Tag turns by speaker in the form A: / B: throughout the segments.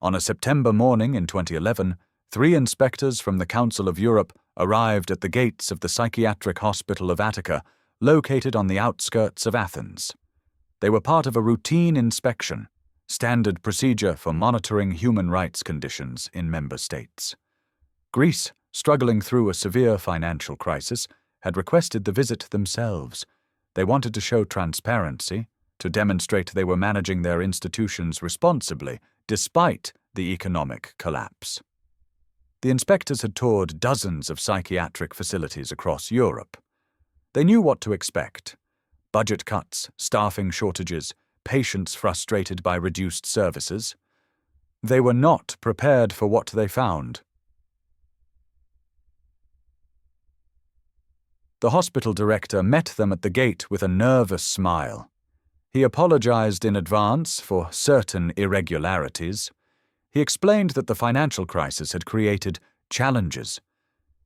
A: On a September morning in 2011, 3 inspectors from the Council of Europe arrived at the gates of the Psychiatric Hospital of Attica, located on the outskirts of Athens. They were part of a routine inspection, standard procedure for monitoring human rights conditions in member states. Greece, struggling through a severe financial crisis, had requested the visit themselves. They wanted to show transparency, to demonstrate they were managing their institutions responsibly, despite the economic collapse. The inspectors had toured dozens of psychiatric facilities across Europe. They knew what to expect: budget cuts, staffing shortages, patients frustrated by reduced services. They were not prepared for what they found. The hospital director met them at the gate with a nervous smile. He apologized in advance for certain irregularities. He explained that the financial crisis had created challenges.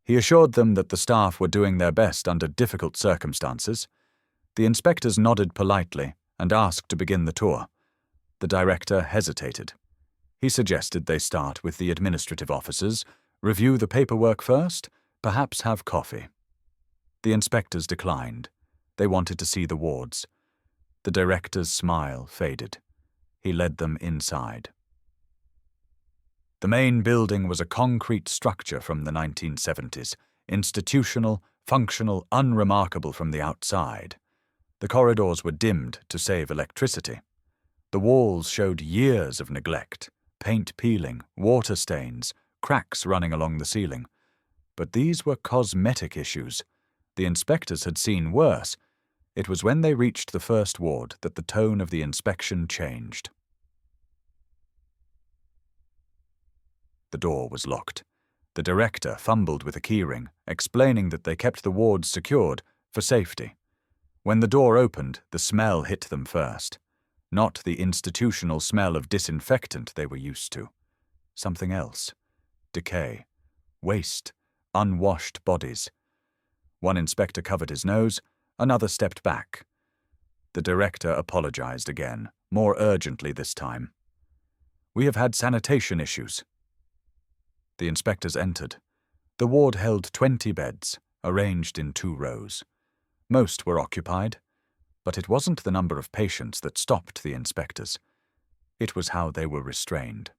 A: He assured them that the staff were doing their best under difficult circumstances. The inspectors nodded politely and asked to begin the tour. The director hesitated. He suggested they start with the administrative officers, review the paperwork first, perhaps have coffee. The inspectors declined. They wanted to see the wards. The director's smile faded. He led them inside. The main building was a concrete structure from the 1970s, institutional, functional, unremarkable from the outside. The corridors were dimmed to save electricity. The walls showed years of neglect, paint peeling, water stains, cracks running along the ceiling. But these were cosmetic issues. The inspectors had seen worse. It was when they reached the first ward that the tone of the inspection changed. The door was locked. The director fumbled with a keyring, explaining that they kept the wards secured for safety. When the door opened, the smell hit them first. Not the institutional smell of disinfectant they were used to. Something else. Decay. Waste. Unwashed bodies. One inspector covered his nose, another stepped back. The director apologized again, more urgently this time. "We have had sanitation issues." The inspectors entered. The ward held 20 beds, arranged in 2 rows. Most were occupied, but it wasn't the number of patients that stopped the inspectors. It was how they were restrained.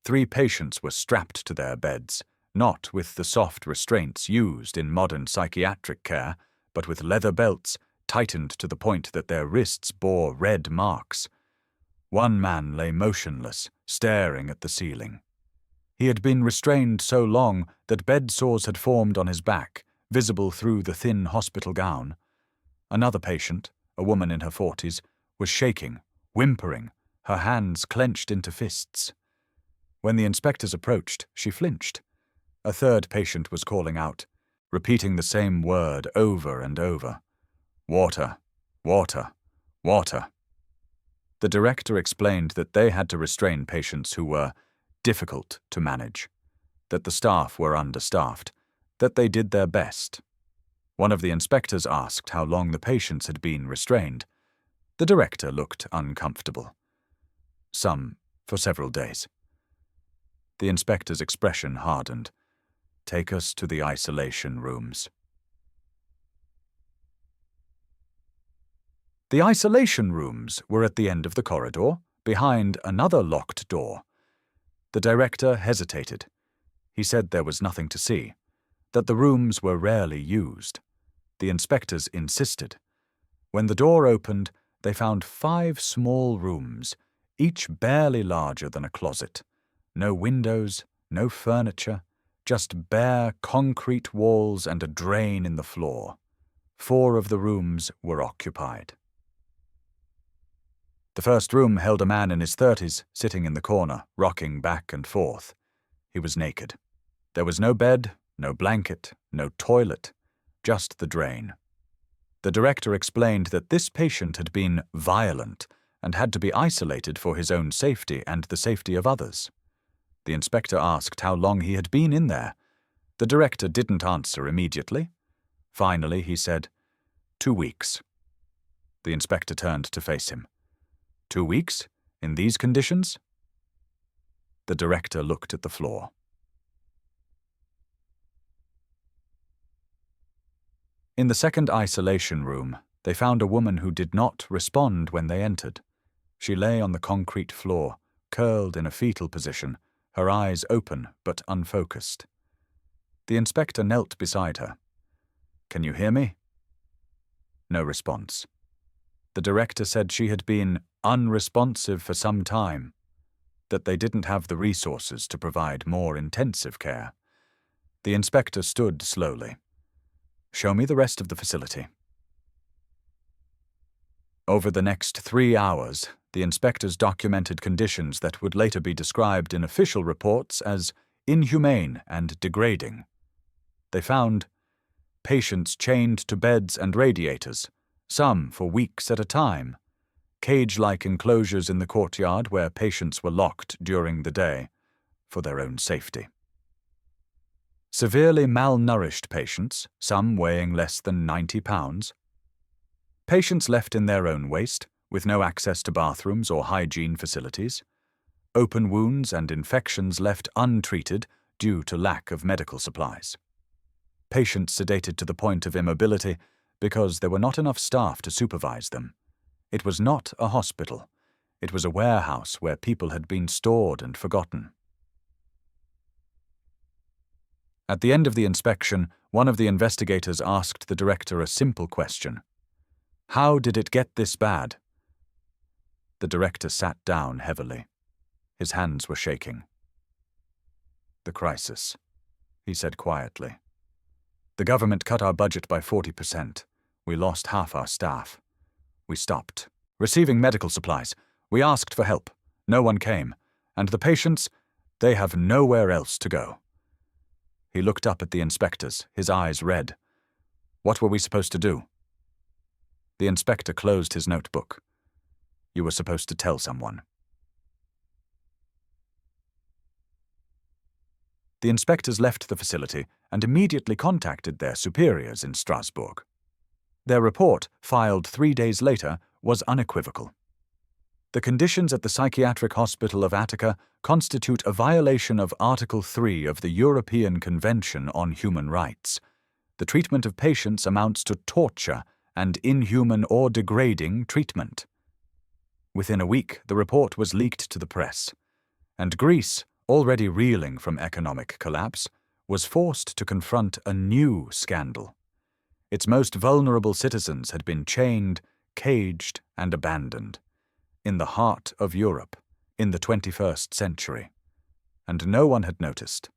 A: 3 patients were strapped to their beds, not with the soft restraints used in modern psychiatric care, but with leather belts tightened to the point that their wrists bore red marks. One man lay motionless, staring at the ceiling. He had been restrained so long that bed sores had formed on his back, visible through the thin hospital gown. Another patient, a woman in her 40s, was shaking, whimpering, her hands clenched into fists. When the inspectors approached, she flinched. A third patient was calling out, repeating the same word over and over. "Water, water, water." The director explained that they had to restrain patients who were difficult to manage, that the staff were understaffed, that they did their best. One of the inspectors asked how long the patients had been restrained. The director looked uncomfortable. "Some for several days." The inspector's expression hardened. "Take us to the isolation rooms." The isolation rooms were at the end of the corridor, behind another locked door. The director hesitated. He said there was nothing to see, that the rooms were rarely used. The inspectors insisted. When the door opened, they found 5 small rooms, each barely larger than a closet. No windows, no furniture, just bare concrete walls and a drain in the floor. 4 of the rooms were occupied. The first room held a man in his 30s, sitting in the corner, rocking back and forth. He was naked. There was no bed, no blanket, no toilet, just the drain. The director explained that this patient had been violent and had to be isolated for his own safety and the safety of others. The inspector asked how long he had been in there. The director didn't answer immediately. Finally, he said, 2 weeks. The inspector turned to face him. 2 weeks? In these conditions? The director looked at the floor. In the second isolation room, they found a woman who did not respond when they entered. She lay on the concrete floor, curled in a fetal position, her eyes open but unfocused. The inspector knelt beside her. "Can you hear me?" No response. The director said she had been unresponsive for some time, that they didn't have the resources to provide more intensive care. The inspector stood slowly. "Show me the rest of the facility." Over the next 3 hours, the inspectors documented conditions that would later be described in official reports as inhumane and degrading. They found patients chained to beds and radiators, some for weeks at a time, cage-like enclosures in the courtyard where patients were locked during the day for their own safety. Severely malnourished patients, some weighing less than 90 pounds. Patients left in their own waste, with no access to bathrooms or hygiene facilities. Open wounds and infections left untreated due to lack of medical supplies. Patients sedated to the point of immobility because there were not enough staff to supervise them. It was not a hospital. It was a warehouse where people had been stored and forgotten. At the end of the inspection, one of the investigators asked the director a simple question. "How did it get this bad?" The director sat down heavily. His hands were shaking. "The crisis," he said quietly. "The government cut our budget by 40%. We lost half our staff. We stopped receiving medical supplies. We asked for help. No one came. And the patients, they have nowhere else to go." He looked up at the inspectors, his eyes red. "What were we supposed to do?" The inspector closed his notebook. "You were supposed to tell someone." The inspectors left the facility and immediately contacted their superiors in Strasbourg. Their report, filed 3 days later, was unequivocal. The conditions at the Psychiatric Hospital of Attica constitute a violation of Article 3 of the European Convention on Human Rights. The treatment of patients amounts to torture and inhuman or degrading treatment. Within a week, the report was leaked to the press, and Greece, already reeling from economic collapse, was forced to confront a new scandal. Its most vulnerable citizens had been chained, caged, and abandoned, in the heart of Europe, in the 21st century, and no one had noticed.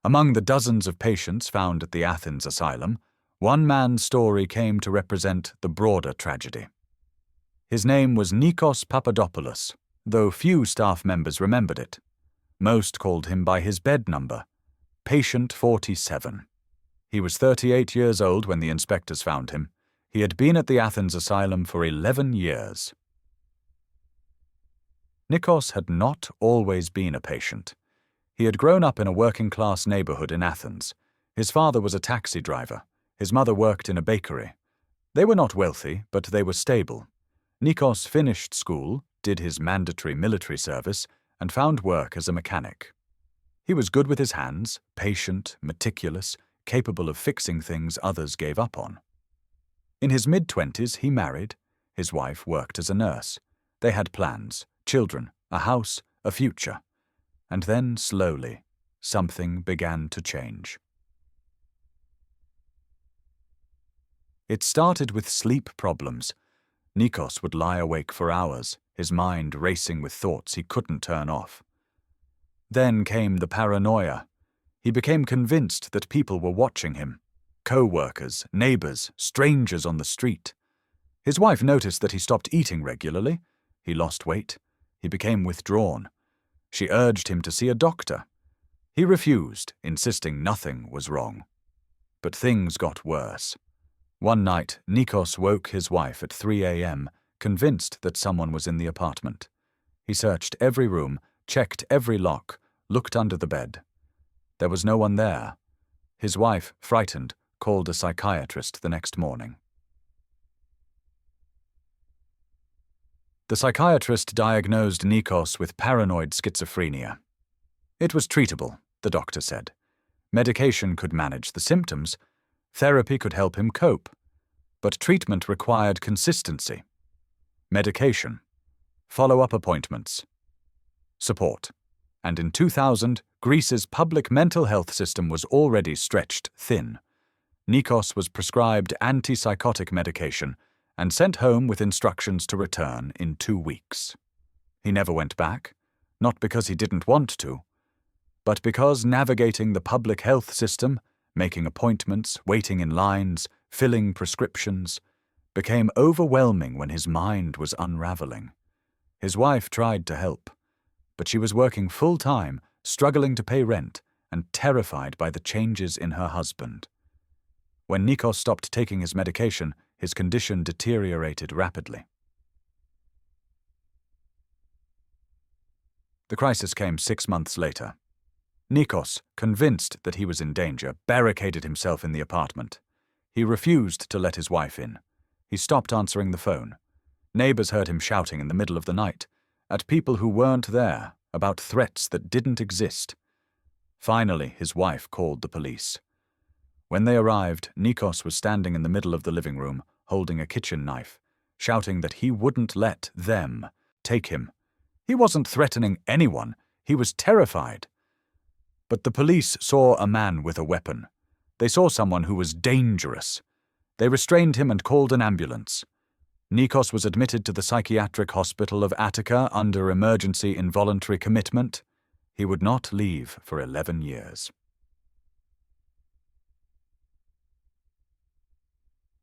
A: Among the dozens of patients found at the Athens asylum, one man's story came to represent the broader tragedy. His name was Nikos Papadopoulos, though few staff members remembered it. Most called him by his bed number, Patient 47. He was 38 years old when the inspectors found him. He had been at the Athens asylum for 11 years. Nikos had not always been a patient. He had grown up in a working-class neighborhood in Athens. His father was a taxi driver. His mother worked in a bakery. They were not wealthy, but they were stable. Nikos finished school, did his mandatory military service, and found work as a mechanic. He was good with his hands, patient, meticulous, capable of fixing things others gave up on. In his mid-20s, he married. His wife worked as a nurse. They had plans, children, a house, a future. And then, slowly, something began to change. It started with sleep problems. Nikos would lie awake for hours, his mind racing with thoughts he couldn't turn off. Then came the paranoia. He became convinced that people were watching him. Co-workers, neighbors, strangers on the street. His wife noticed that he stopped eating regularly. He lost weight. He became withdrawn. She urged him to see a doctor. He refused, insisting nothing was wrong. But things got worse. One night, Nikos woke his wife at 3 a.m., convinced that someone was in the apartment. He searched every room, checked every lock, looked under the bed. There was no one there. His wife, frightened, called a psychiatrist the next morning. The psychiatrist diagnosed Nikos with paranoid schizophrenia. It was treatable, the doctor said. Medication could manage the symptoms. Therapy could help him cope. But treatment required consistency. Medication. Follow-up appointments. Support. And in 2000, Greece's public mental health system was already stretched thin. Nikos was prescribed antipsychotic medication and sent home with instructions to return in 2 weeks. He never went back, not because he didn't want to, but because navigating the public health system, making appointments, waiting in lines, filling prescriptions, became overwhelming when his mind was unraveling. His wife tried to help, but she was working full-time, struggling to pay rent, and terrified by the changes in her husband. When Nikos stopped taking his medication, his condition deteriorated rapidly. The crisis came 6 months later. Nikos, convinced that he was in danger, barricaded himself in the apartment. He refused to let his wife in. He stopped answering the phone. Neighbors heard him shouting in the middle of the night, at people who weren't there, about threats that didn't exist. Finally, his wife called the police. When they arrived, Nikos was standing in the middle of the living room, holding a kitchen knife, shouting that he wouldn't let them take him. He wasn't threatening anyone. He was terrified. But the police saw a man with a weapon. They saw someone who was dangerous. They restrained him and called an ambulance. Nikos was admitted to the Psychiatric Hospital of Attica under emergency involuntary commitment. He would not leave for 11 years.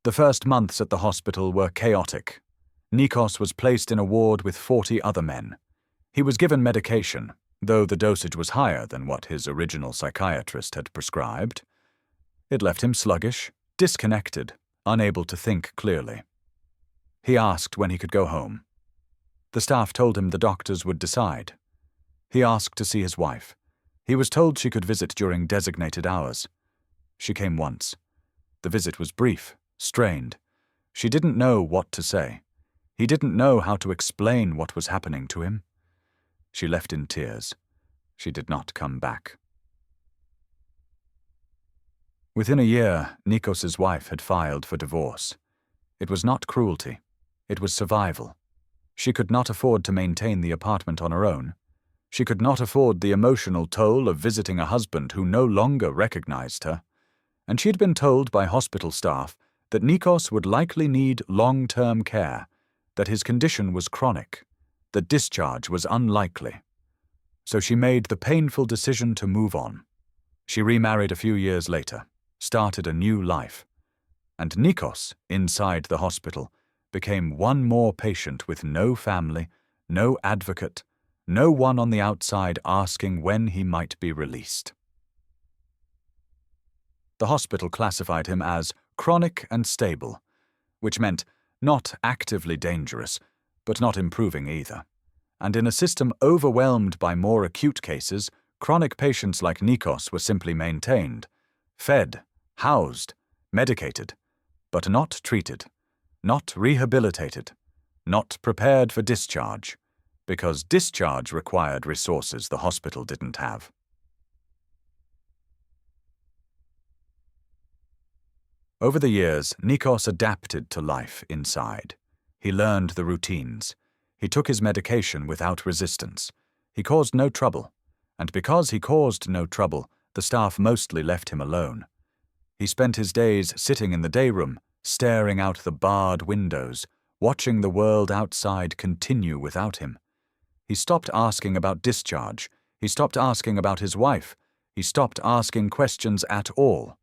A: The first months at the hospital were chaotic. Nikos was placed in a ward with 40 other men. He was given medication, though the dosage was higher than what his original psychiatrist had prescribed. It left him sluggish, disconnected, unable to think clearly. He asked when he could go home. The staff told him the doctors would decide. He asked to see his wife. He was told she could visit during designated hours. She came once. The visit was brief, strained. She didn't know what to say. He didn't know how to explain what was happening to him. She left in tears. She did not come back. Within a year, Nikos's wife had filed for divorce. It was not cruelty. It was survival. She could not afford to maintain the apartment on her own. She could not afford the emotional toll of visiting a husband who no longer recognized her. And she had been told by hospital staff that Nikos would likely need long-term care, that his condition was chronic, that discharge was unlikely. So she made the painful decision to move on. She remarried a few years later, started a new life. And Nikos, inside the hospital, became one more patient with no family, no advocate, no one on the outside asking when he might be released. The hospital classified him as chronic and stable, which meant not actively dangerous, but not improving either. And in a system overwhelmed by more acute cases, chronic patients like Nikos were simply maintained, fed, housed, medicated, but not treated, not rehabilitated, not prepared for discharge, because discharge required resources the hospital didn't have. Over the years, Nikos adapted to life inside. He learned the routines. He took his medication without resistance. He caused no trouble. And because he caused no trouble, the staff mostly left him alone. He spent his days sitting in the day room, staring out the barred windows, watching the world outside continue without him. He stopped asking about discharge. He stopped asking about his wife. He stopped asking questions at all.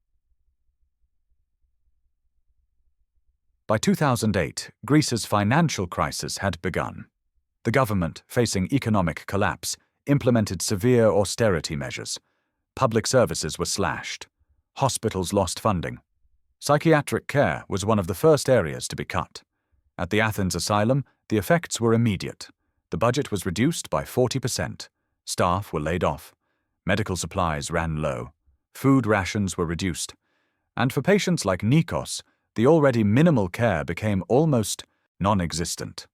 A: By 2008, Greece's financial crisis had begun. The government, facing economic collapse, implemented severe austerity measures. Public services were slashed. Hospitals lost funding. Psychiatric care was one of the first areas to be cut. At the Athens asylum, the effects were immediate. The budget was reduced by 40%. Staff were laid off. Medical supplies ran low. Food rations were reduced. And for patients like Nikos, the already minimal care became almost non-existent.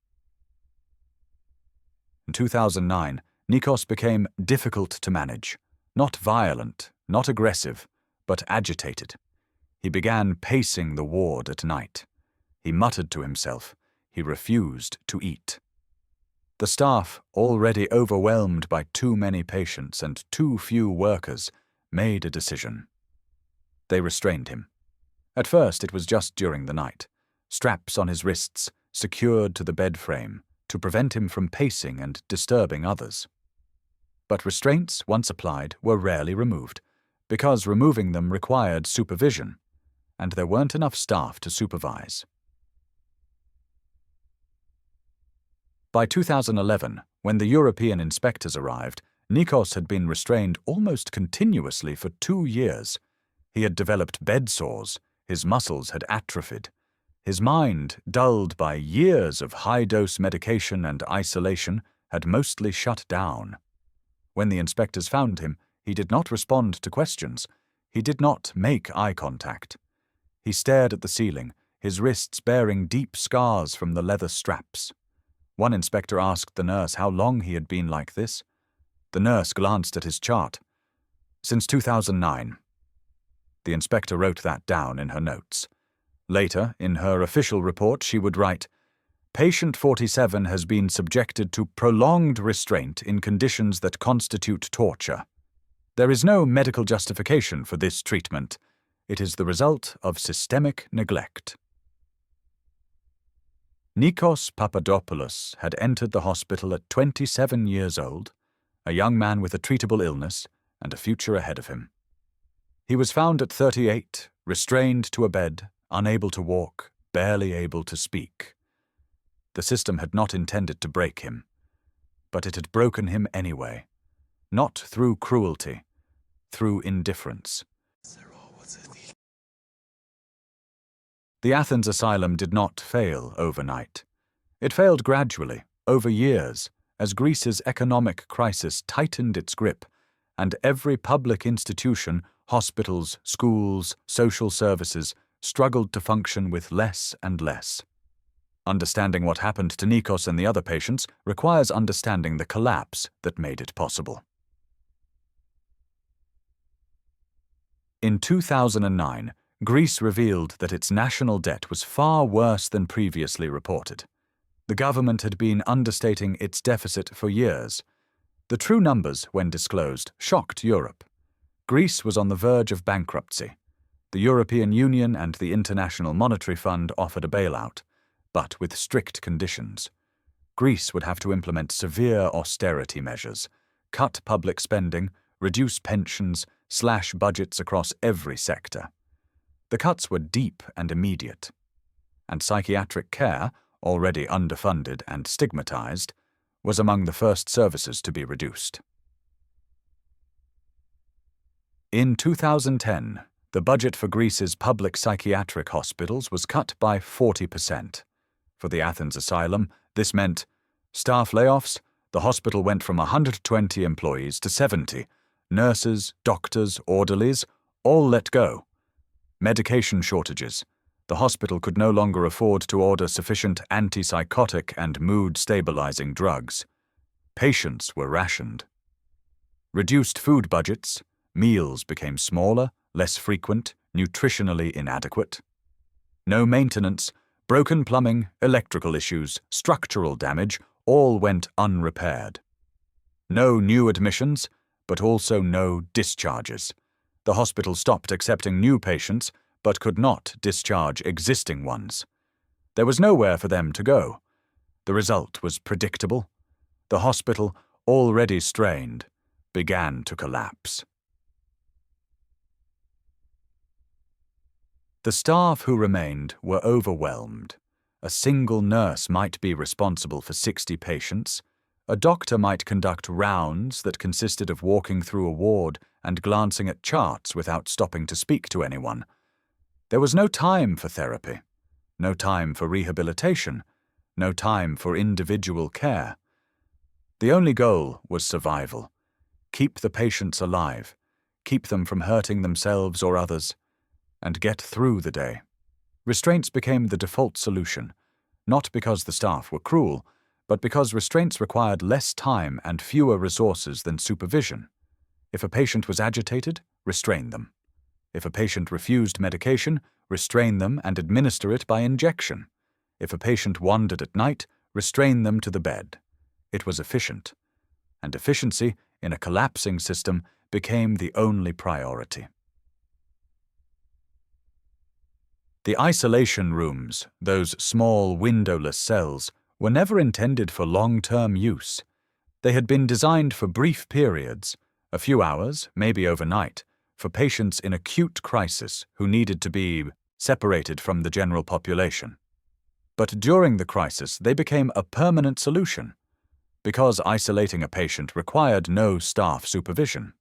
A: In 2009, Nikos became difficult to manage, not violent, not aggressive, but agitated. He began pacing the ward at night. He muttered to himself. He refused to eat. The staff, already overwhelmed by too many patients and too few workers, made a decision. They restrained him. At first it was just during the night, straps on his wrists, secured to the bed frame, to prevent him from pacing and disturbing others. But restraints, once applied, were rarely removed, because removing them required supervision, and there weren't enough staff to supervise. By 2011, when the European inspectors arrived, Nikos had been restrained almost continuously for 2 years. He had developed bed sores, his muscles had atrophied. His mind, dulled by years of high-dose medication and isolation, had mostly shut down. When the inspectors found him, he did not respond to questions. He did not make eye contact. He stared at the ceiling, his wrists bearing deep scars from the leather straps. One inspector asked the nurse how long he had been like this. The nurse glanced at his chart. Since 2009. The inspector wrote that down in her notes. Later, in her official report, she would write, "Patient 47 has been subjected to prolonged restraint in conditions that constitute torture. There is no medical justification for this treatment. It is the result of systemic neglect." Nikos Papadopoulos had entered the hospital at 27 years old, a young man with a treatable illness and a future ahead of him. He was found at 38, restrained to a bed, unable to walk, barely able to speak. The system had not intended to break him, but it had broken him anyway, not through cruelty, through indifference. The Athens asylum did not fail overnight. It failed gradually, over years, as Greece's economic crisis tightened its grip, and every public institution, hospitals, schools, social services, struggled to function with less and less. Understanding what happened to Nikos and the other patients requires understanding the collapse that made it possible. In 2009, Greece revealed that its national debt was far worse than previously reported. The government had been understating its deficit for years. The true numbers, when disclosed, shocked Europe. Greece was on the verge of bankruptcy. The European Union and the International Monetary Fund offered a bailout, but with strict conditions. Greece would have to implement severe austerity measures, cut public spending, reduce pensions, slash budgets across every sector. The cuts were deep and immediate, and psychiatric care, already underfunded and stigmatized, was among the first services to be reduced. In 2010, the budget for Greece's public psychiatric hospitals was cut by 40%. For the Athens asylum, this meant staff layoffs. The hospital went from 120 employees to 70. Nurses, doctors, orderlies, all let go. Medication shortages. The hospital could no longer afford to order sufficient antipsychotic and mood-stabilizing drugs. Patients were rationed. Reduced food budgets. Meals became smaller, less frequent, nutritionally inadequate. No maintenance. Broken plumbing, electrical issues, structural damage, all went unrepaired. No new admissions, but also no discharges. The hospital stopped accepting new patients, but could not discharge existing ones. There was nowhere for them to go. The result was predictable. The hospital, already strained, began to collapse. The staff who remained were overwhelmed. A single nurse might be responsible for 60 patients. A doctor might conduct rounds that consisted of walking through a ward and glancing at charts without stopping to speak to anyone. There was no time for therapy, no time for rehabilitation, no time for individual care. The only goal was survival. Keep the patients alive, keep them from hurting themselves or others, and get through the day. Restraints became the default solution, not because the staff were cruel, but because restraints required less time and fewer resources than supervision. If a patient was agitated, restrain them. If a patient refused medication, restrain them and administer it by injection. If a patient wandered at night, restrain them to the bed. It was efficient, and efficiency in a collapsing system became the only priority. The isolation rooms, those small windowless cells, were never intended for long-term use. They had been designed for brief periods, a few hours, maybe overnight, for patients in acute crisis who needed to be separated from the general population. But during the crisis, they became a permanent solution, because isolating a patient required no staff supervision.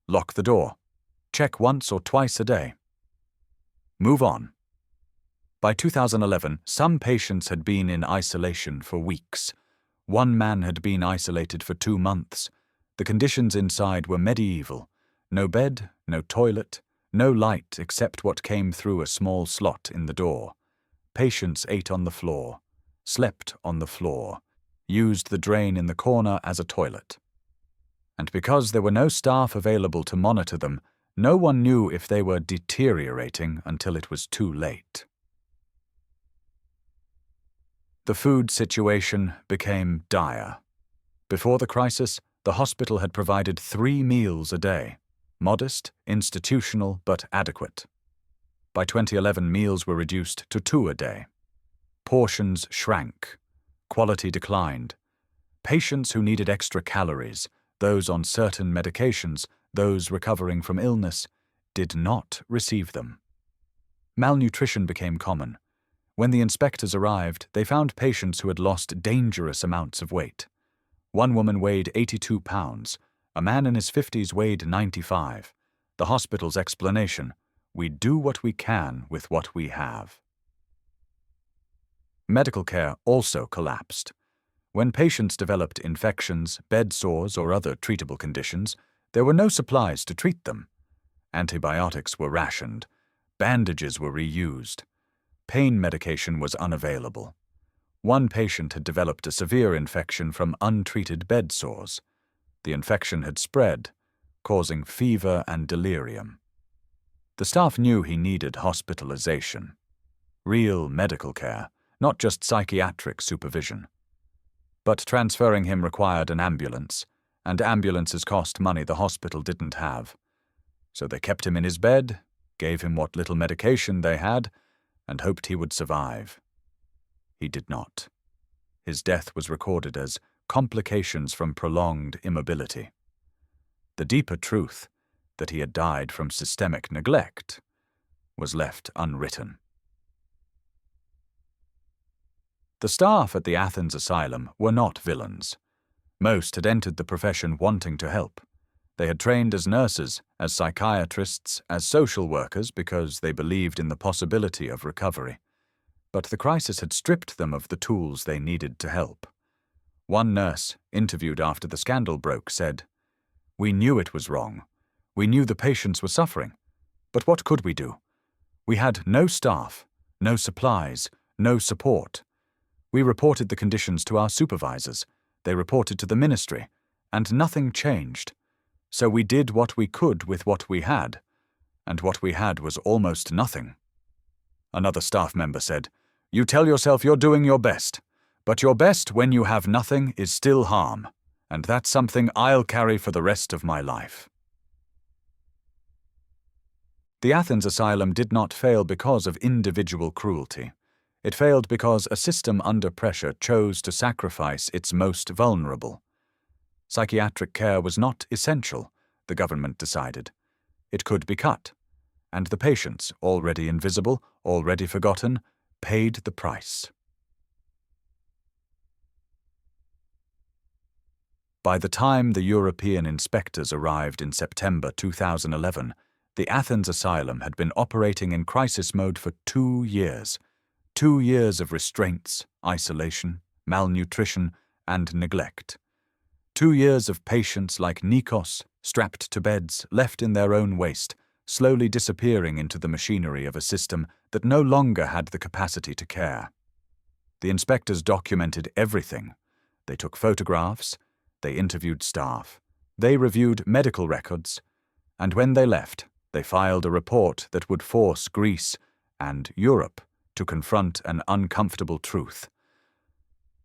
A: Lock the door. Check once or twice a day. Move on. By 2011, some patients had been in isolation for weeks. One man had been isolated for 2 months. The conditions inside were medieval. No bed, no toilet, no light except what came through a small slot in the door. Patients ate on the floor, slept on the floor, used the drain in the corner as a toilet. And because there were no staff available to monitor them, no one knew if they were deteriorating until it was too late. The food situation became dire. Before the crisis, the hospital had provided 3 meals a day, modest, institutional, but adequate. By 2011, meals were reduced to 2 a day. Portions shrank. Quality declined. Patients who needed extra calories, those on certain medications, those recovering from illness, did not receive them. Malnutrition became common. When the inspectors arrived, they found patients who had lost dangerous amounts of weight. One woman weighed 82 pounds. A man in his 50s weighed 95. The hospital's explanation: we do what we can with what we have. Medical care also collapsed. When patients developed infections, bed sores, or other treatable conditions, there were no supplies to treat them. Antibiotics were rationed. Bandages were reused. Pain medication was unavailable. One patient had developed a severe infection from untreated bed sores. The infection had spread, causing fever and delirium. The staff knew he needed hospitalization. Real medical care, not just psychiatric supervision. But transferring him required an ambulance, and ambulances cost money the hospital didn't have. So they kept him in his bed, gave him what little medication they had, and hoped he would survive. He did not. His death was recorded as complications from prolonged immobility. The deeper truth, that he had died from systemic neglect, was left unwritten. The staff at the Athens asylum were not villains. Most had entered the profession wanting to help. They had trained as nurses, as psychiatrists, as social workers because they believed in the possibility of recovery. But the crisis had stripped them of the tools they needed to help. One nurse, interviewed after the scandal broke, said, "We knew it was wrong. We knew the patients were suffering. But what could we do? We had no staff, no supplies, no support. We reported the conditions to our supervisors. They reported to the ministry, and nothing changed. So we did what we could with what we had, and what we had was almost nothing." Another staff member said, "You tell yourself you're doing your best, but your best when you have nothing is still harm, and that's something I'll carry for the rest of my life." The Athens asylum did not fail because of individual cruelty. It failed because a system under pressure chose to sacrifice its most vulnerable. Psychiatric care was not essential, the government decided. It could be cut, and the patients, already invisible, already forgotten, paid the price. By the time the European inspectors arrived in September 2011, the Athens asylum had been operating in crisis mode for 2 years. 2 years of restraints, isolation, malnutrition, and neglect. 2 years of patients like Nikos, strapped to beds, left in their own waste, slowly disappearing into the machinery of a system that no longer had the capacity to care. The inspectors documented everything. They took photographs, they interviewed staff, they reviewed medical records, and when they left, they filed a report that would force Greece and Europe to confront an uncomfortable truth: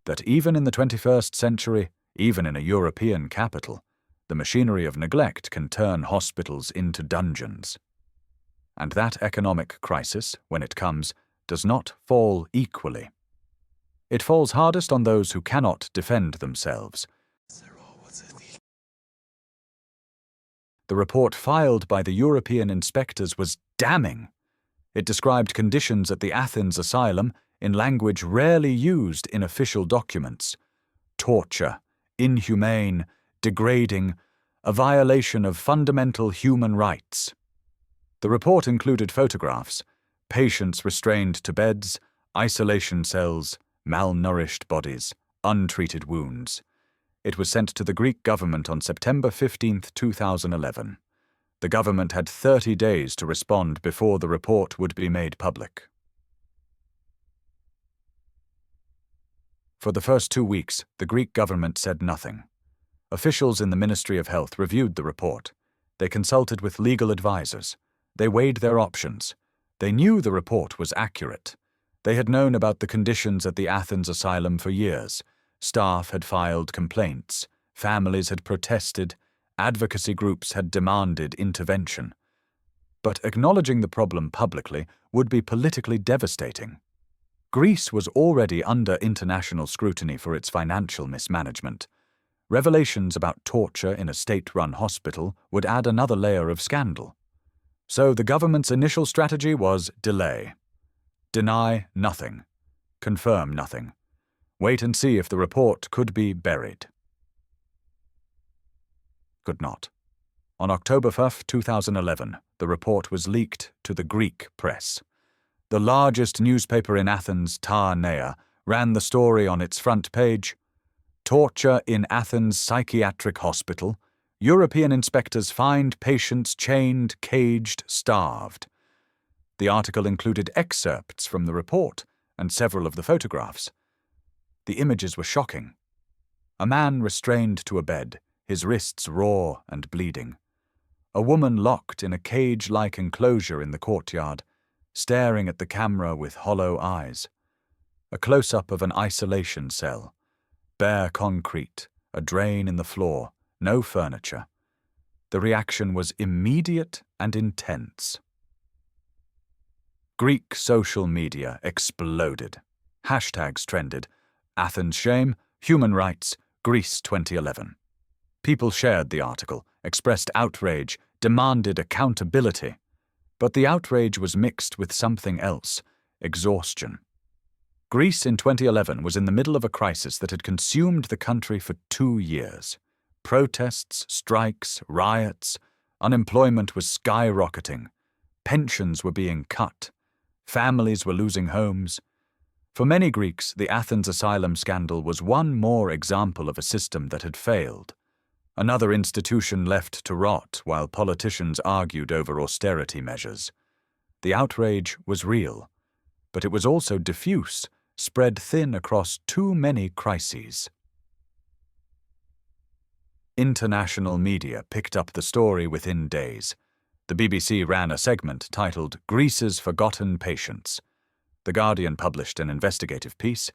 A: that even in the 21st century, even in a European capital, the machinery of neglect can turn hospitals into dungeons. And that economic crisis, when it comes, does not fall equally. It falls hardest on those who cannot defend themselves. The report filed by the European inspectors was damning. It described conditions at the Athens asylum in language rarely used in official documents: torture, inhumane, degrading, a violation of fundamental human rights. The report included photographs: patients restrained to beds, isolation cells, malnourished bodies, untreated wounds. It was sent to the Greek government on September 15, 2011. The government had 30 days to respond before the report would be made public. For the first 2 weeks, the Greek government said nothing. Officials in the Ministry of Health reviewed the report. They consulted with legal advisors. They weighed their options. They knew the report was accurate. They had known about the conditions at the Athens asylum for years. Staff had filed complaints. Families had protested. Advocacy groups had demanded intervention. But acknowledging the problem publicly would be politically devastating. Greece was already under international scrutiny for its financial mismanagement. Revelations about torture in a state-run hospital would add another layer of scandal. So the government's initial strategy was delay. Deny nothing. Confirm nothing. Wait and see if the report could be buried. Could not. On October 5, 2011, the report was leaked to the Greek press. The largest newspaper in Athens, Ta Nea, ran the story on its front page: "Torture in Athens Psychiatric Hospital. European inspectors find patients chained, caged, starved." The article included excerpts from the report and several of the photographs. The images were shocking. A man restrained to a bed, his wrists raw and bleeding. A woman locked in a cage-like enclosure in the courtyard, staring at the camera with hollow eyes. A close-up of an isolation cell. Bare concrete, a drain in the floor, no furniture. The reaction was immediate and intense. Greek social media exploded. Hashtags trended: Athens shame, human rights, Greece 2011. People shared the article, expressed outrage, demanded accountability. But the outrage was mixed with something else: exhaustion. Greece in 2011 was in the middle of a crisis that had consumed the country for 2 years. Protests, strikes, riots. Unemployment was skyrocketing. Pensions were being cut. Families were losing homes. For many Greeks, the Athens asylum scandal was one more example of a system that had failed. Another institution left to rot while politicians argued over austerity measures. The outrage was real, but it was also diffuse, spread thin across too many crises. International media picked up the story within days. The BBC ran a segment titled "Greece's Forgotten Patients." The Guardian published an investigative piece: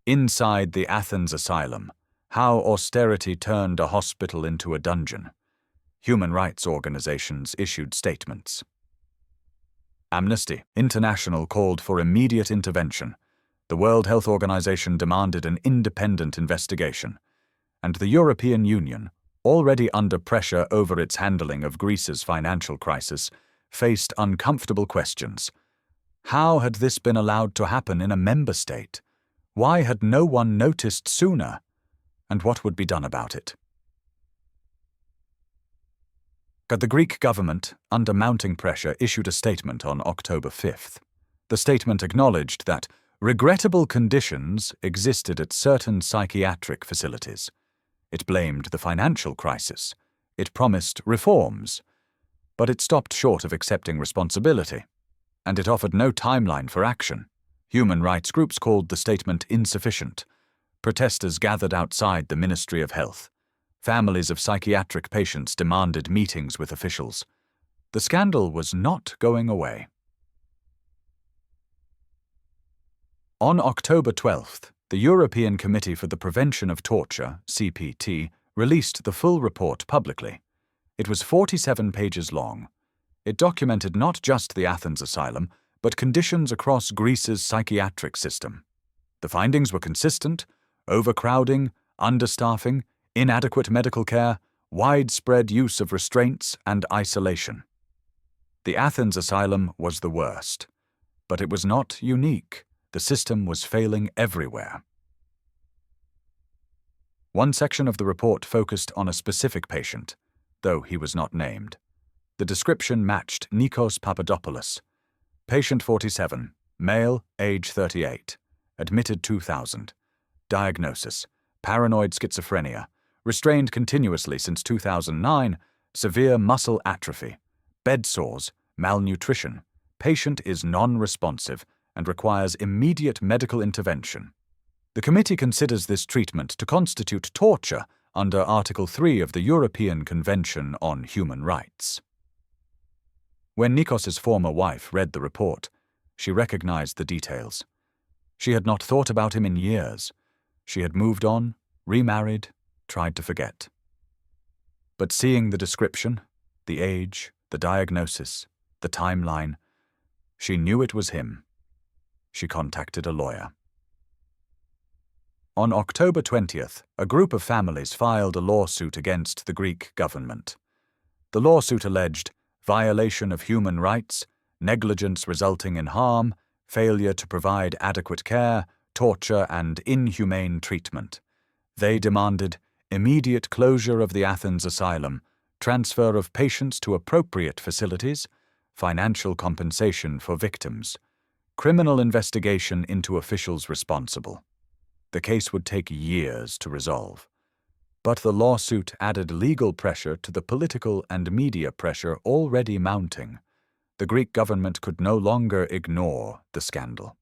A: "Inside the Athens Asylum: How Austerity Turned a Hospital into a Dungeon." Human rights organizations issued statements. Amnesty International called for immediate intervention. The World Health Organization demanded an independent investigation. And the European Union, already under pressure over its handling of Greece's financial crisis, faced uncomfortable questions. How had this been allowed to happen in a member state? Why had no one noticed sooner? And what would be done about it? The Greek government, under mounting pressure, issued a statement on October 5th. The statement acknowledged that regrettable conditions existed at certain psychiatric facilities. It blamed the financial crisis. It promised reforms. But it stopped short of accepting responsibility. And it offered no timeline for action. Human rights groups called the statement insufficient. Protesters gathered outside the Ministry of Health. Families of psychiatric patients demanded meetings with officials. The scandal was not going away. On October 12th, the European Committee for the Prevention of Torture, CPT, released the full report publicly. It was 47 pages long. It documented not just the Athens asylum, but conditions across Greece's psychiatric system. The findings were consistent: overcrowding, understaffing, inadequate medical care, widespread use of restraints, and isolation. The Athens asylum was the worst. But it was not unique. The system was failing everywhere. One section of the report focused on a specific patient, though he was not named. The description matched Nikos Papadopoulos. Patient 47, male, age 38, admitted 2000. Diagnosis: paranoid schizophrenia, restrained continuously since 2009, severe muscle atrophy, bed sores, malnutrition. Patient is non-responsive and requires immediate medical intervention. The committee considers this treatment to constitute torture under Article 3 of the European Convention on Human Rights. When Nikos's former wife read the report, she recognized the details. She had not thought about him in years. She had moved on, remarried, tried to forget. But seeing the description, the age, the diagnosis, the timeline, she knew it was him. She contacted a lawyer. On October 20th, a group of families filed a lawsuit against the Greek government. The lawsuit alleged violation of human rights, negligence resulting in harm, failure to provide adequate care, torture, and inhumane treatment. They demanded immediate closure of the Athens asylum, transfer of patients to appropriate facilities, financial compensation for victims, criminal investigation into officials responsible. The case would take years to resolve. But the lawsuit added legal pressure to the political and media pressure already mounting. The Greek government could no longer ignore the scandal.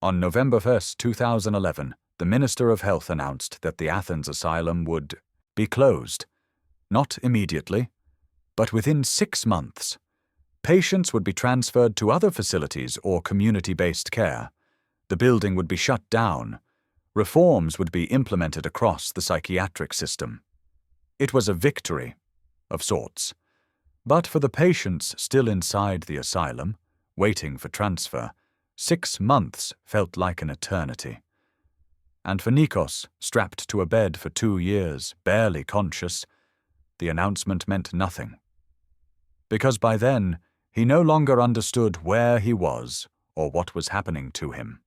A: On November 1, 2011, the Minister of Health announced that the Athens asylum would be closed. Not immediately, but within 6 months. Patients would be transferred to other facilities or community-based care. The building would be shut down. Reforms would be implemented across the psychiatric system. It was a victory, of sorts. But for the patients still inside the asylum, waiting for transfer, 6 months felt like an eternity. And for Nikos, strapped to a bed for 2 years, barely conscious, the announcement meant nothing. Because by then, he no longer understood where he was or what was happening to him.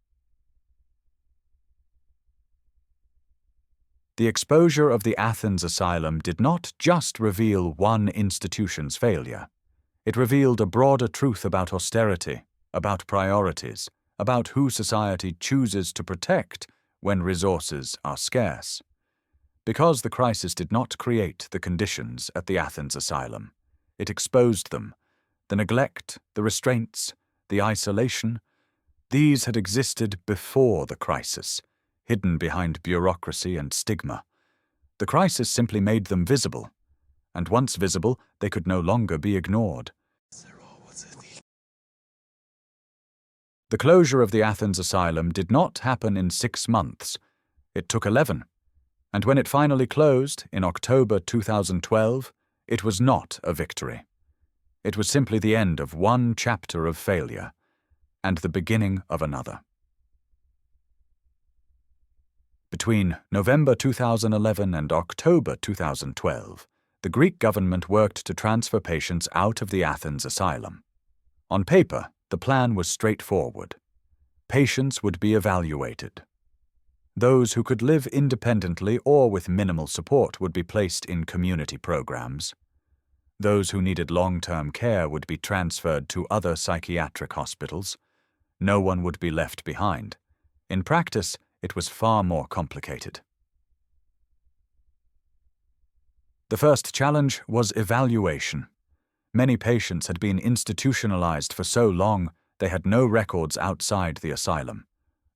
A: The exposure of the Athens asylum did not just reveal one institution's failure. It revealed a broader truth about austerity, about priorities, about who society chooses to protect when resources are scarce. Because the crisis did not create the conditions at the Athens asylum, it exposed them. The neglect, the restraints, the isolation, these had existed before the crisis, hidden behind bureaucracy and stigma. The crisis simply made them visible, and once visible, they could no longer be ignored. The closure of the Athens asylum did not happen in 6 months. It took 11. And when it finally closed, in October 2012, it was not a victory. It was simply the end of one chapter of failure, and the beginning of another. Between November 2011 and October 2012, the Greek government worked to transfer patients out of the Athens asylum. On paper, the plan was straightforward. Patients would be evaluated. Those who could live independently or with minimal support would be placed in community programs. Those who needed long-term care would be transferred to other psychiatric hospitals. No one would be left behind. In practice, it was far more complicated. The first challenge was evaluation. Many patients had been institutionalized for so long They had no records outside the asylum,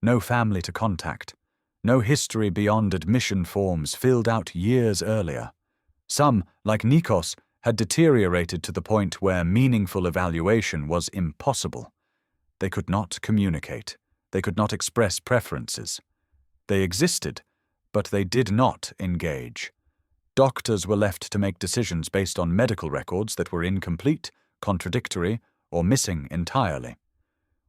A: no family to contact, no history beyond admission forms filled out years earlier. Some, like Nikos, had deteriorated to the point where meaningful evaluation was impossible. They could not communicate. They could not express preferences. They existed, but they did not engage. Doctors were left to make decisions based on medical records that were incomplete, contradictory, or missing entirely.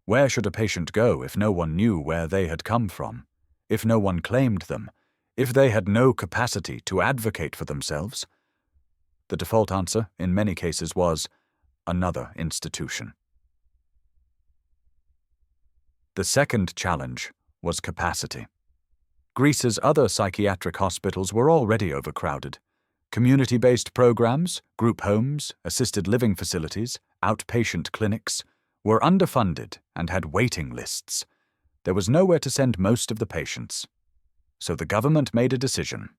A: Where should a patient go if no one knew where they had come from, if no one claimed them, if they had no capacity to advocate for themselves? The default answer, in many cases, was another institution. The second challenge was capacity. Greece's other psychiatric hospitals were already overcrowded. Community-based programs, group homes, assisted living facilities, outpatient clinics were underfunded and had waiting lists. There was nowhere to send most of the patients. So the government made a decision.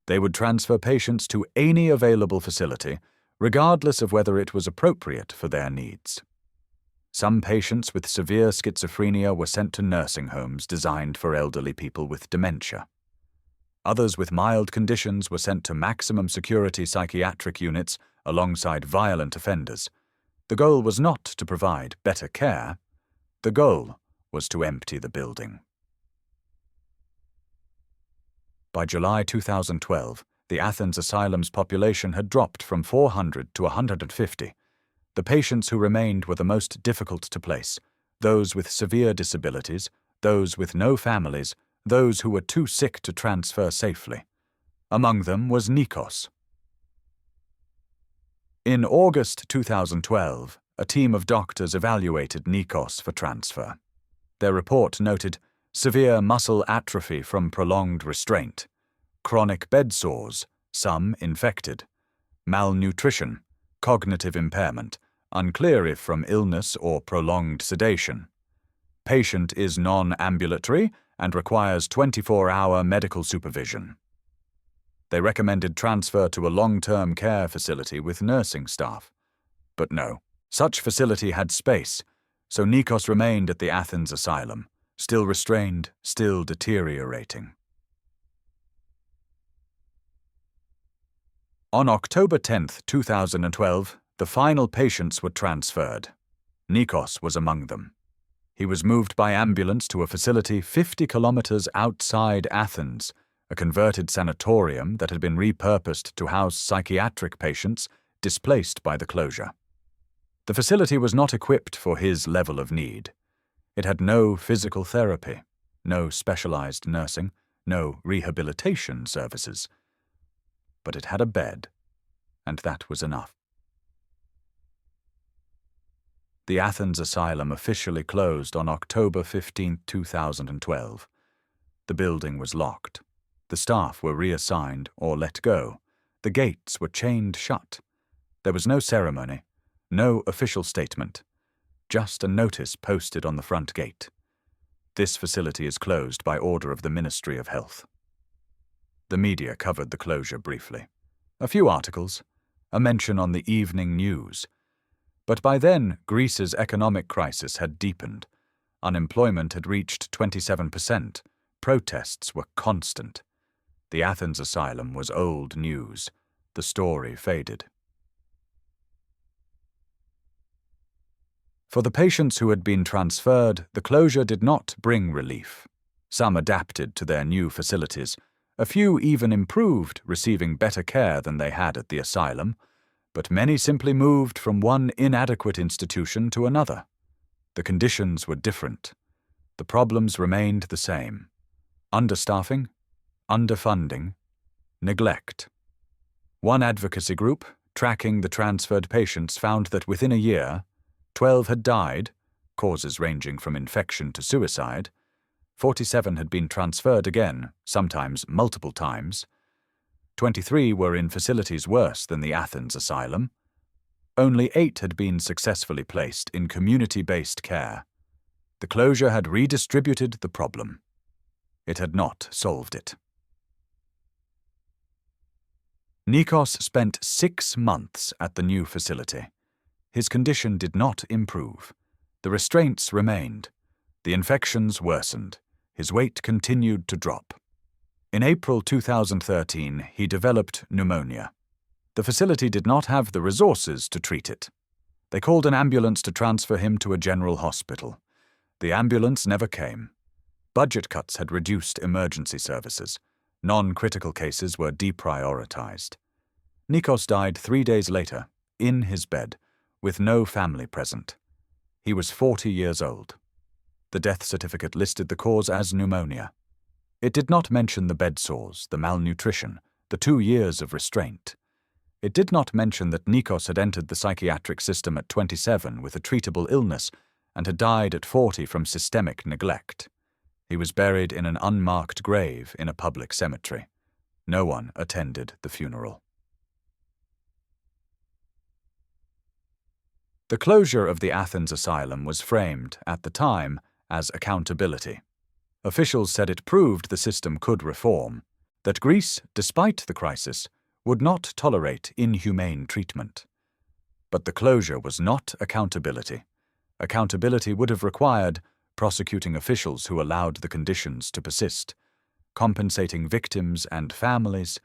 A: They would transfer patients to any available facility, regardless of whether it was appropriate for their needs. Some patients with severe schizophrenia were sent to nursing homes designed for elderly people with dementia. Others with mild conditions were sent to maximum security psychiatric units alongside violent offenders. The goal was not to provide better care. The goal was to empty the building. By July 2012, the Athens asylum's population had dropped from 400 to 150. The patients who remained were the most difficult to place, those with severe disabilities, those with no families, those who were too sick to transfer safely. Among them was Nikos. In August 2012, a team of doctors evaluated Nikos for transfer. Their report noted severe muscle atrophy from prolonged restraint, chronic bed sores, some infected, malnutrition, cognitive impairment, unclear if from illness or prolonged sedation. Patient is non-ambulatory and requires 24-hour medical supervision. They recommended transfer to a long-term care facility with nursing staff. But no, such facility had space, so Nikos remained at the Athens asylum, still restrained, still deteriorating. On October 10, 2012, the final patients were transferred. Nikos was among them. He was moved by ambulance to a facility 50 kilometers outside Athens, a converted sanatorium that had been repurposed to house psychiatric patients displaced by the closure. The facility was not equipped for his level of need. It had no physical therapy, no specialized nursing, no rehabilitation services. But it had a bed, and that was enough. The Athens asylum officially closed on October 15, 2012. The building was locked. The staff were reassigned or let go. The gates were chained shut. There was no ceremony, no official statement, just a notice posted on the front gate. This facility is closed by order of the Ministry of Health. The media covered the closure briefly. A few articles, a mention on the evening news. But by then, Greece's economic crisis had deepened. Unemployment had reached 27%. Protests were constant. The Athens asylum was old news. The story faded. For the patients who had been transferred, the closure did not bring relief. Some adapted to their new facilities. A few even improved, receiving better care than they had at the asylum. But many simply moved from one inadequate institution to another. The conditions were different. The problems remained the same. Understaffing, underfunding, neglect. One advocacy group, tracking the transferred patients, found that within a year, 12 had died, causes ranging from infection to suicide. 47 had been transferred again, sometimes multiple times. 23 were in facilities worse than the Athens asylum. Only 8 had been successfully placed in community-based care. The closure had redistributed the problem. It had not solved it. Nikos spent 6 months at the new facility. His condition did not improve. The restraints remained. The infections worsened. His weight continued to drop. In April 2013, he developed pneumonia. The facility did not have the resources to treat it. They called an ambulance to transfer him to a general hospital. The ambulance never came. Budget cuts had reduced emergency services. Non-critical cases were deprioritized. Nikos died 3 days later, in his bed, with no family present. He was 40 years old. The death certificate listed the cause as pneumonia. It did not mention the bed sores, the malnutrition, the 2 years of restraint. It did not mention that Nikos had entered the psychiatric system at 27 with a treatable illness and had died at 40 from systemic neglect. He was buried in an unmarked grave in a public cemetery. No one attended the funeral. The closure of the Athens asylum was framed, at the time, as accountability. Officials said it proved the system could reform, that Greece, despite the crisis, would not tolerate inhumane treatment. But the closure was not accountability. Accountability would have required prosecuting officials who allowed the conditions to persist, compensating victims and families,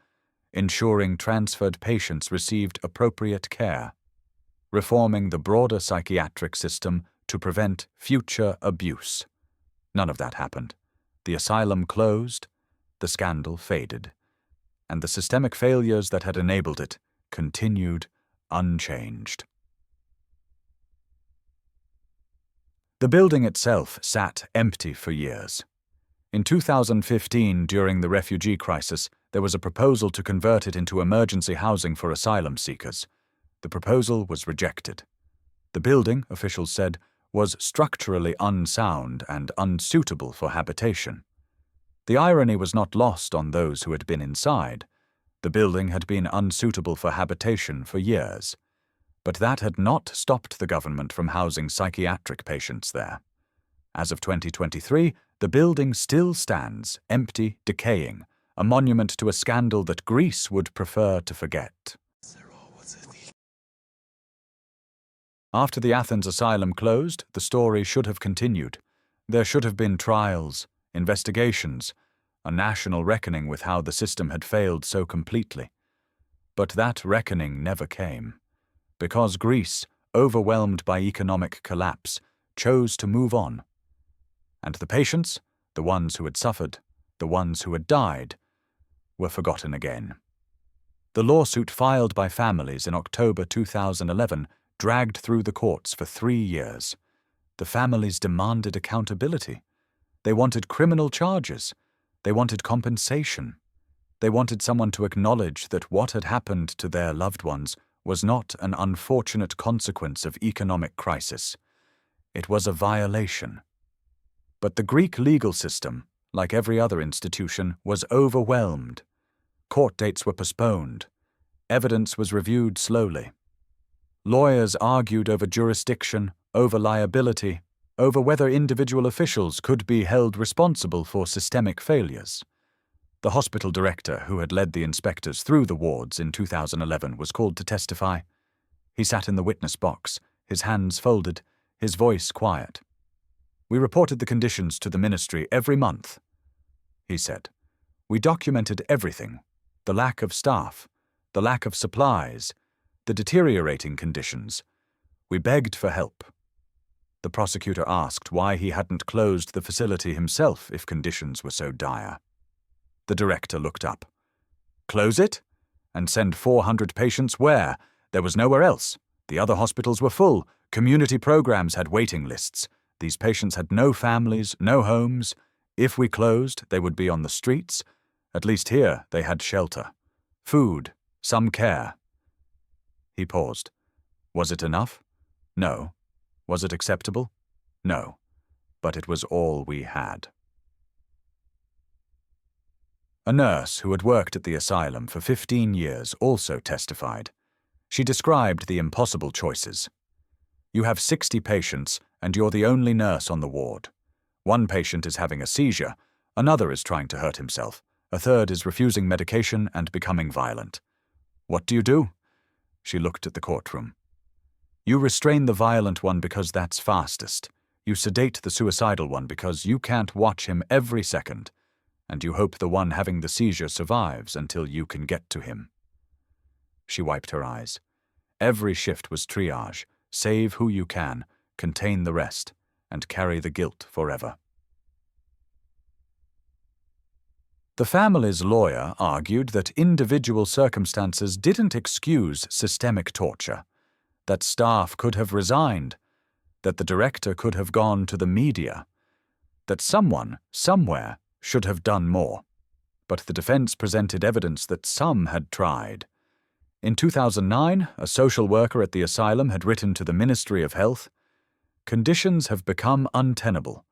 A: ensuring transferred patients received appropriate care, reforming the broader psychiatric system to prevent future abuse. None of that happened. The asylum closed, the scandal faded, and the systemic failures that had enabled it continued unchanged. The building itself sat empty for years. In 2015, during the refugee crisis, there was a proposal to convert it into emergency housing for asylum seekers. The proposal was rejected. The building, officials said, was structurally unsound and unsuitable for habitation. The irony was not lost on those who had been inside. The building had been unsuitable for habitation for years. But that had not stopped the government from housing psychiatric patients there. As of 2023, the building still stands, empty, decaying, a monument to a scandal that Greece would prefer to forget. After the Athens asylum closed, the story should have continued. There should have been trials, investigations, a national reckoning with how the system had failed so completely. But that reckoning never came, because Greece, overwhelmed by economic collapse, chose to move on. And the patients, the ones who had suffered, the ones who had died, were forgotten again. The lawsuit filed by families in October 2011 dragged through the courts for 3 years. The families demanded accountability. They wanted criminal charges. They wanted compensation. They wanted someone to acknowledge that what had happened to their loved ones was not an unfortunate consequence of economic crisis. It was a violation. But the Greek legal system, like every other institution, was overwhelmed. Court dates were postponed. Evidence was reviewed slowly. Lawyers argued over jurisdiction, over liability, over whether individual officials could be held responsible for systemic failures. The hospital director who had led the inspectors through the wards in 2011 was called to testify. He sat in the witness box, his hands folded, his voice quiet. "We reported the conditions to the ministry every month," he said. "We documented everything, the lack of staff, the lack of supplies, the deteriorating conditions. We begged for help." The prosecutor asked why he hadn't closed the facility himself if conditions were so dire. The director looked up. "Close it? And send 400 patients where? There was nowhere else. The other hospitals were full. Community programs had waiting lists. These patients had no families, no homes. If we closed, they would be on the streets. At least here they had shelter, food, some care." He paused. Was it enough? No. Was it acceptable? No. But it was all we had. A nurse who had worked at the asylum for 15 years also testified. She described the impossible choices. "You have 60 patients, and you're the only nurse on the ward. One patient is having a seizure, another is trying to hurt himself, a third is refusing medication and becoming violent. What do you do?" She looked at the courtroom. You restrain the violent one because that's fastest. You sedate the suicidal one because you can't watch him every second, and you hope the one having the seizure survives until you can get to him." She wiped her eyes. Every shift was triage. Save who you can, contain the rest, and carry the guilt forever. The family's lawyer argued that individual circumstances didn't excuse systemic torture, that staff could have resigned, that the director could have gone to the media, that someone, somewhere, should have done more. But the defense presented evidence that some had tried. In 2009, a social worker at the asylum had written to the Ministry of Health, "Conditions have become untenable.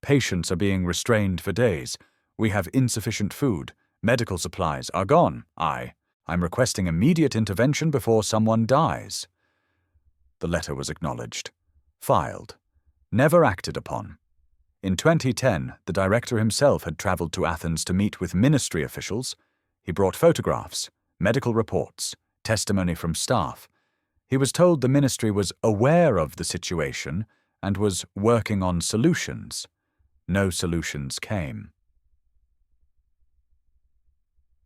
A: Patients are being restrained for days. We have insufficient food. Medical supplies are gone. I'm requesting immediate intervention before someone dies." The letter was acknowledged, filed, never acted upon. In 2010, the director himself had traveled to Athens to meet with ministry officials. He brought photographs, medical reports, testimony from staff. He was told the ministry was aware of the situation and was working on solutions. No solutions came.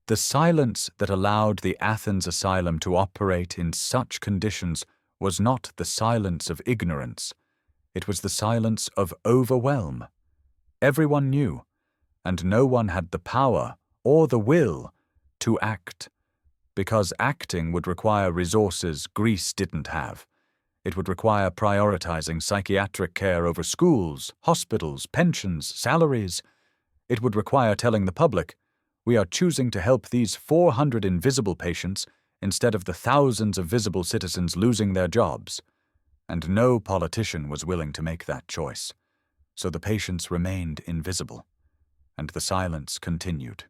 A: The silence that allowed the Athens asylum to operate in such conditions was not the silence of ignorance. It was the silence of overwhelm. Everyone knew, and no one had the power or the will to act, because acting would require resources Greece didn't have. It would require prioritizing psychiatric care over schools, hospitals, pensions, salaries. It would require telling the public, "We are choosing to help these 400 invisible patients instead of the thousands of visible citizens losing their jobs." And no politician was willing to make that choice. So the patients remained invisible, and the silence continued.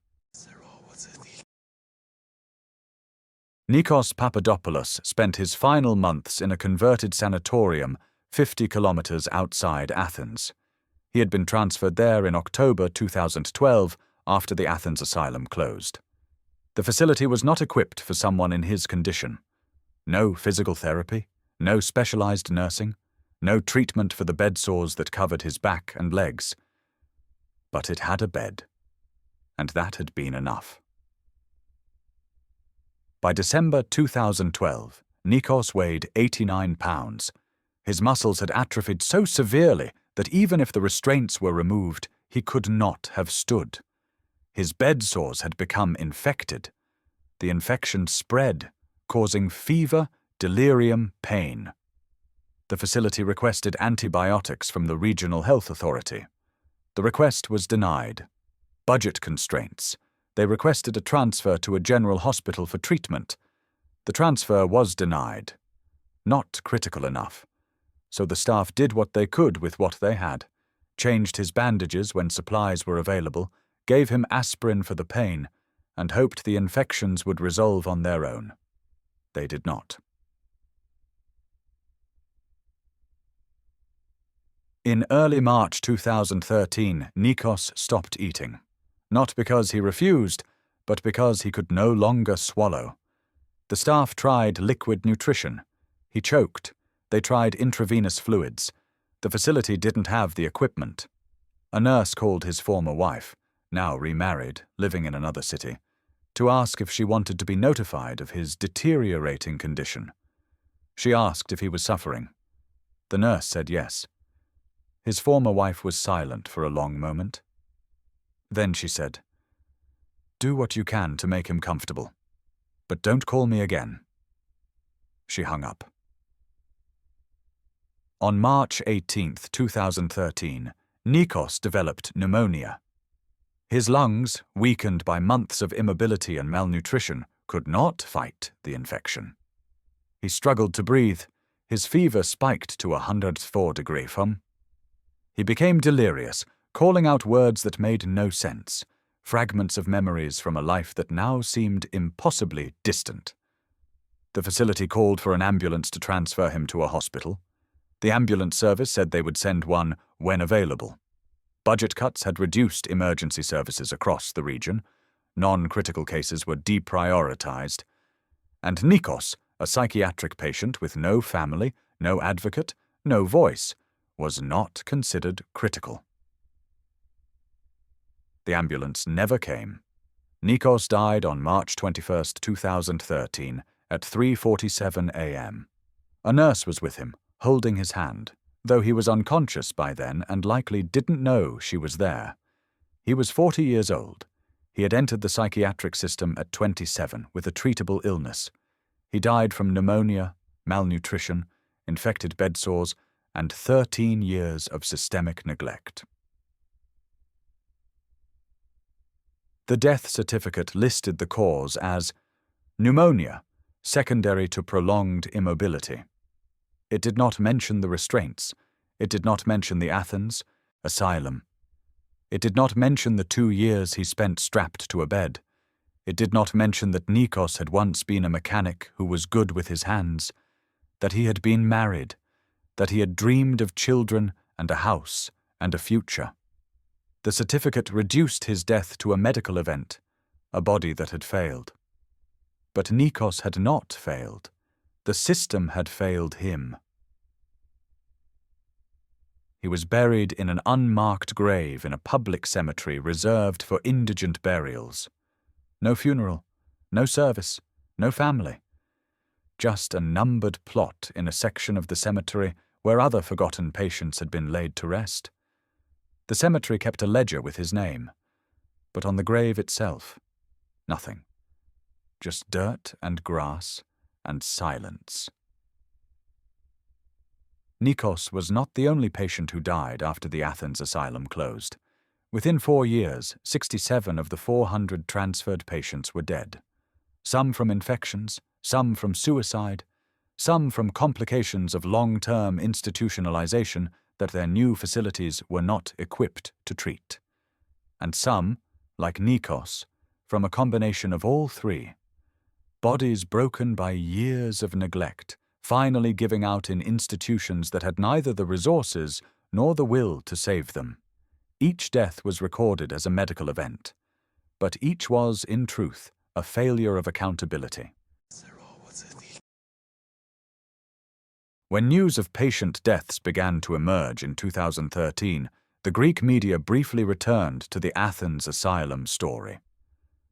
A: Nikos Papadopoulos spent his final months in a converted sanatorium 50 kilometers outside Athens. He had been transferred there in October 2012 after the Athens asylum closed. The facility was not equipped for someone in his condition. No physical therapy, no specialized nursing, no treatment for the bed sores that covered his back and legs. But it had a bed, and that had been enough. By December 2012, Nikos weighed 89 pounds. His muscles had atrophied so severely that even if the restraints were removed, he could not have stood. His bed sores had become infected. The infection spread, causing fever, delirium, pain. The facility requested antibiotics from the regional health authority. The request was denied. Budget constraints. They requested a transfer to a general hospital for treatment. The transfer was denied. Not critical enough. So the staff did what they could with what they had, changed his bandages when supplies were available, gave him aspirin for the pain, and hoped the infections would resolve on their own. They did not. In early March 2013, Nikos stopped eating. Not because he refused, but because he could no longer swallow. The staff tried liquid nutrition. He choked. They tried intravenous fluids. The facility didn't have the equipment. A nurse called his former wife, now remarried, living in another city, to ask if she wanted to be notified of his deteriorating condition. She asked if he was suffering. The nurse said yes. His former wife was silent for a long moment. Then she said, "Do what you can to make him comfortable, but don't call me again." She hung up. On March 18, 2013, Nikos developed pneumonia. His lungs, weakened by months of immobility and malnutrition, could not fight the infection. He struggled to breathe. His fever spiked to 104 degrees F. He became delirious, calling out words that made no sense, fragments of memories from a life that now seemed impossibly distant. The facility called for an ambulance to transfer him to a hospital. The ambulance service said they would send one when available. Budget cuts had reduced emergency services across the region. Non-critical cases were deprioritized. And Nikos, a psychiatric patient with no family, no advocate, no voice, was not considered critical. The ambulance never came. Nikos died on March 21, 2013, at 3:47 a.m. A nurse was with him, holding his hand, though he was unconscious by then and likely didn't know she was there. He was 40 years old. He had entered the psychiatric system at 27 with a treatable illness. He died from pneumonia, malnutrition, infected bed sores, and 13 years of systemic neglect. The death certificate listed the cause as pneumonia, secondary to prolonged immobility. It did not mention the restraints. It did not mention the Athens asylum. It did not mention the 2 years he spent strapped to a bed. It did not mention that Nikos had once been a mechanic who was good with his hands, that he had been married, that he had dreamed of children and a house and a future. The certificate reduced his death to a medical event, a body that had failed. But Nikos had not failed. The system had failed him. He was buried in an unmarked grave in a public cemetery reserved for indigent burials. No funeral, no service, no family. Just a numbered plot in a section of the cemetery where other forgotten patients had been laid to rest. The cemetery kept a ledger with his name, but on the grave itself, nothing. Just dirt and grass and silence. Nikos was not the only patient who died after the Athens asylum closed. Within 4 years, 67 of the 400 transferred patients were dead. Some from infections, some from suicide, some from complications of long-term institutionalization that their new facilities were not equipped to treat. And some, like Nikos, from a combination of all three. Bodies broken by years of neglect, finally giving out in institutions that had neither the resources nor the will to save them. Each death was recorded as a medical event, but each was, in truth, a failure of accountability. When news of patient deaths began to emerge in 2013, the Greek media briefly returned to the Athens asylum story.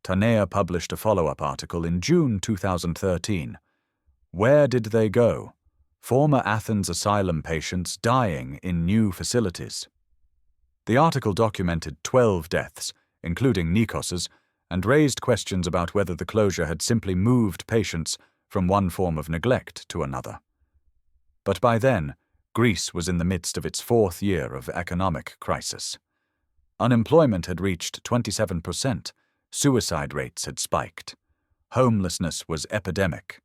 A: Tanea published a follow-up article in June 2013. Where did they go? Former Athens asylum patients dying in new facilities. The article documented 12 deaths, including Nikos's, and raised questions about whether the closure had simply moved patients from one form of neglect to another. But by then, Greece was in the midst of its 4th year of economic crisis. Unemployment had reached 27%, suicide rates had spiked. Homelessness was epidemic.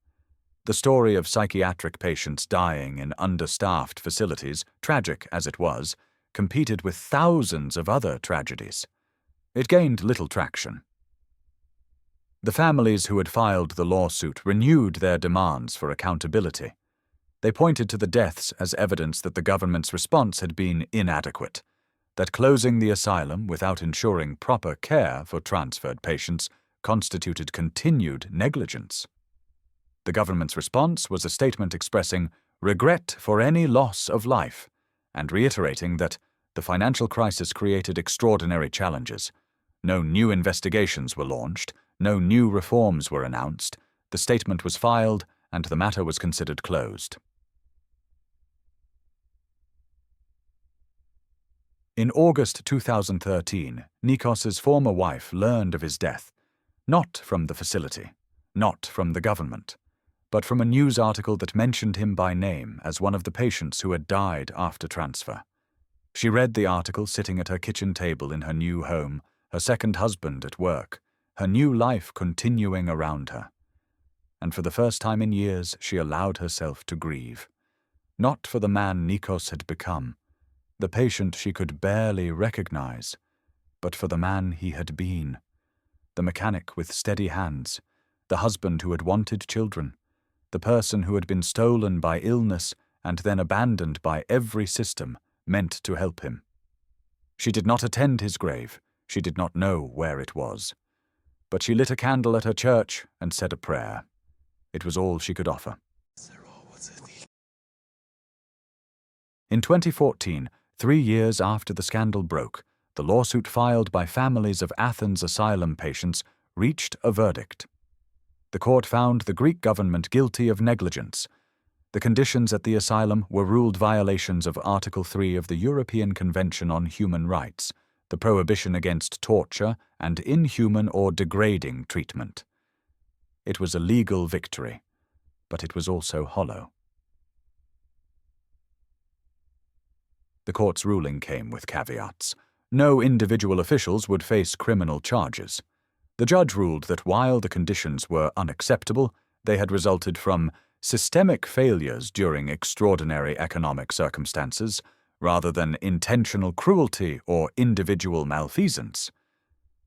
A: The story of psychiatric patients dying in understaffed facilities, tragic as it was, competed with thousands of other tragedies. It gained little traction. The families who had filed the lawsuit renewed their demands for accountability. They pointed to the deaths as evidence that the government's response had been inadequate, that closing the asylum without ensuring proper care for transferred patients constituted continued negligence. The government's response was a statement expressing regret for any loss of life and reiterating that the financial crisis created extraordinary challenges. No new investigations were launched, no new reforms were announced, the statement was filed, and the matter was considered closed. In August 2013, Nikos's former wife learned of his death, not from the facility, not from the government, but from a news article that mentioned him by name as one of the patients who had died after transfer. She read the article sitting at her kitchen table in her new home, her second husband at work, her new life continuing around her. And for the first time in years, she allowed herself to grieve. Not for the man Nikos had become, the patient she could barely recognize, but for the man he had been, the mechanic with steady hands, the husband who had wanted children, the person who had been stolen by illness and then abandoned by every system meant to help him. She did not attend his grave, she did not know where it was, but she lit a candle at her church and said a prayer. It was all she could offer. In 2014, 3 years after the scandal broke, the lawsuit filed by families of Athens asylum patients reached a verdict. The court found the Greek government guilty of negligence. The conditions at the asylum were ruled violations of Article 3 of the European Convention on Human Rights, the prohibition against torture and inhuman or degrading treatment. It was a legal victory, but it was also hollow. The court's ruling came with caveats. No individual officials would face criminal charges. The judge ruled that while the conditions were unacceptable, they had resulted from systemic failures during extraordinary economic circumstances, rather than intentional cruelty or individual malfeasance.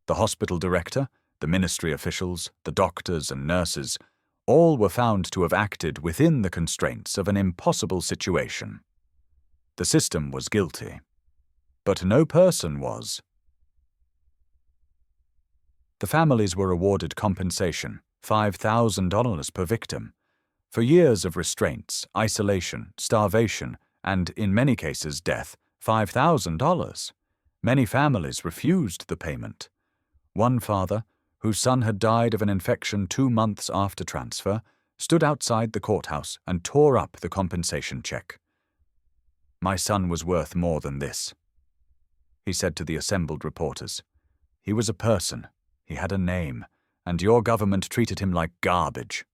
A: The hospital director, the ministry officials, the doctors and nurses, all were found to have acted within the constraints of an impossible situation. The system was guilty, but no person was. The families were awarded compensation, $5,000 per victim, for years of restraints, isolation, starvation, and, in many cases, death. $5,000. Many families refused the payment. One father, whose son had died of an infection 2 months after transfer, stood outside the courthouse and tore up the compensation check. "My son was worth more than this," he said to the assembled reporters. "He was a person, he had a name, and your government treated him like garbage."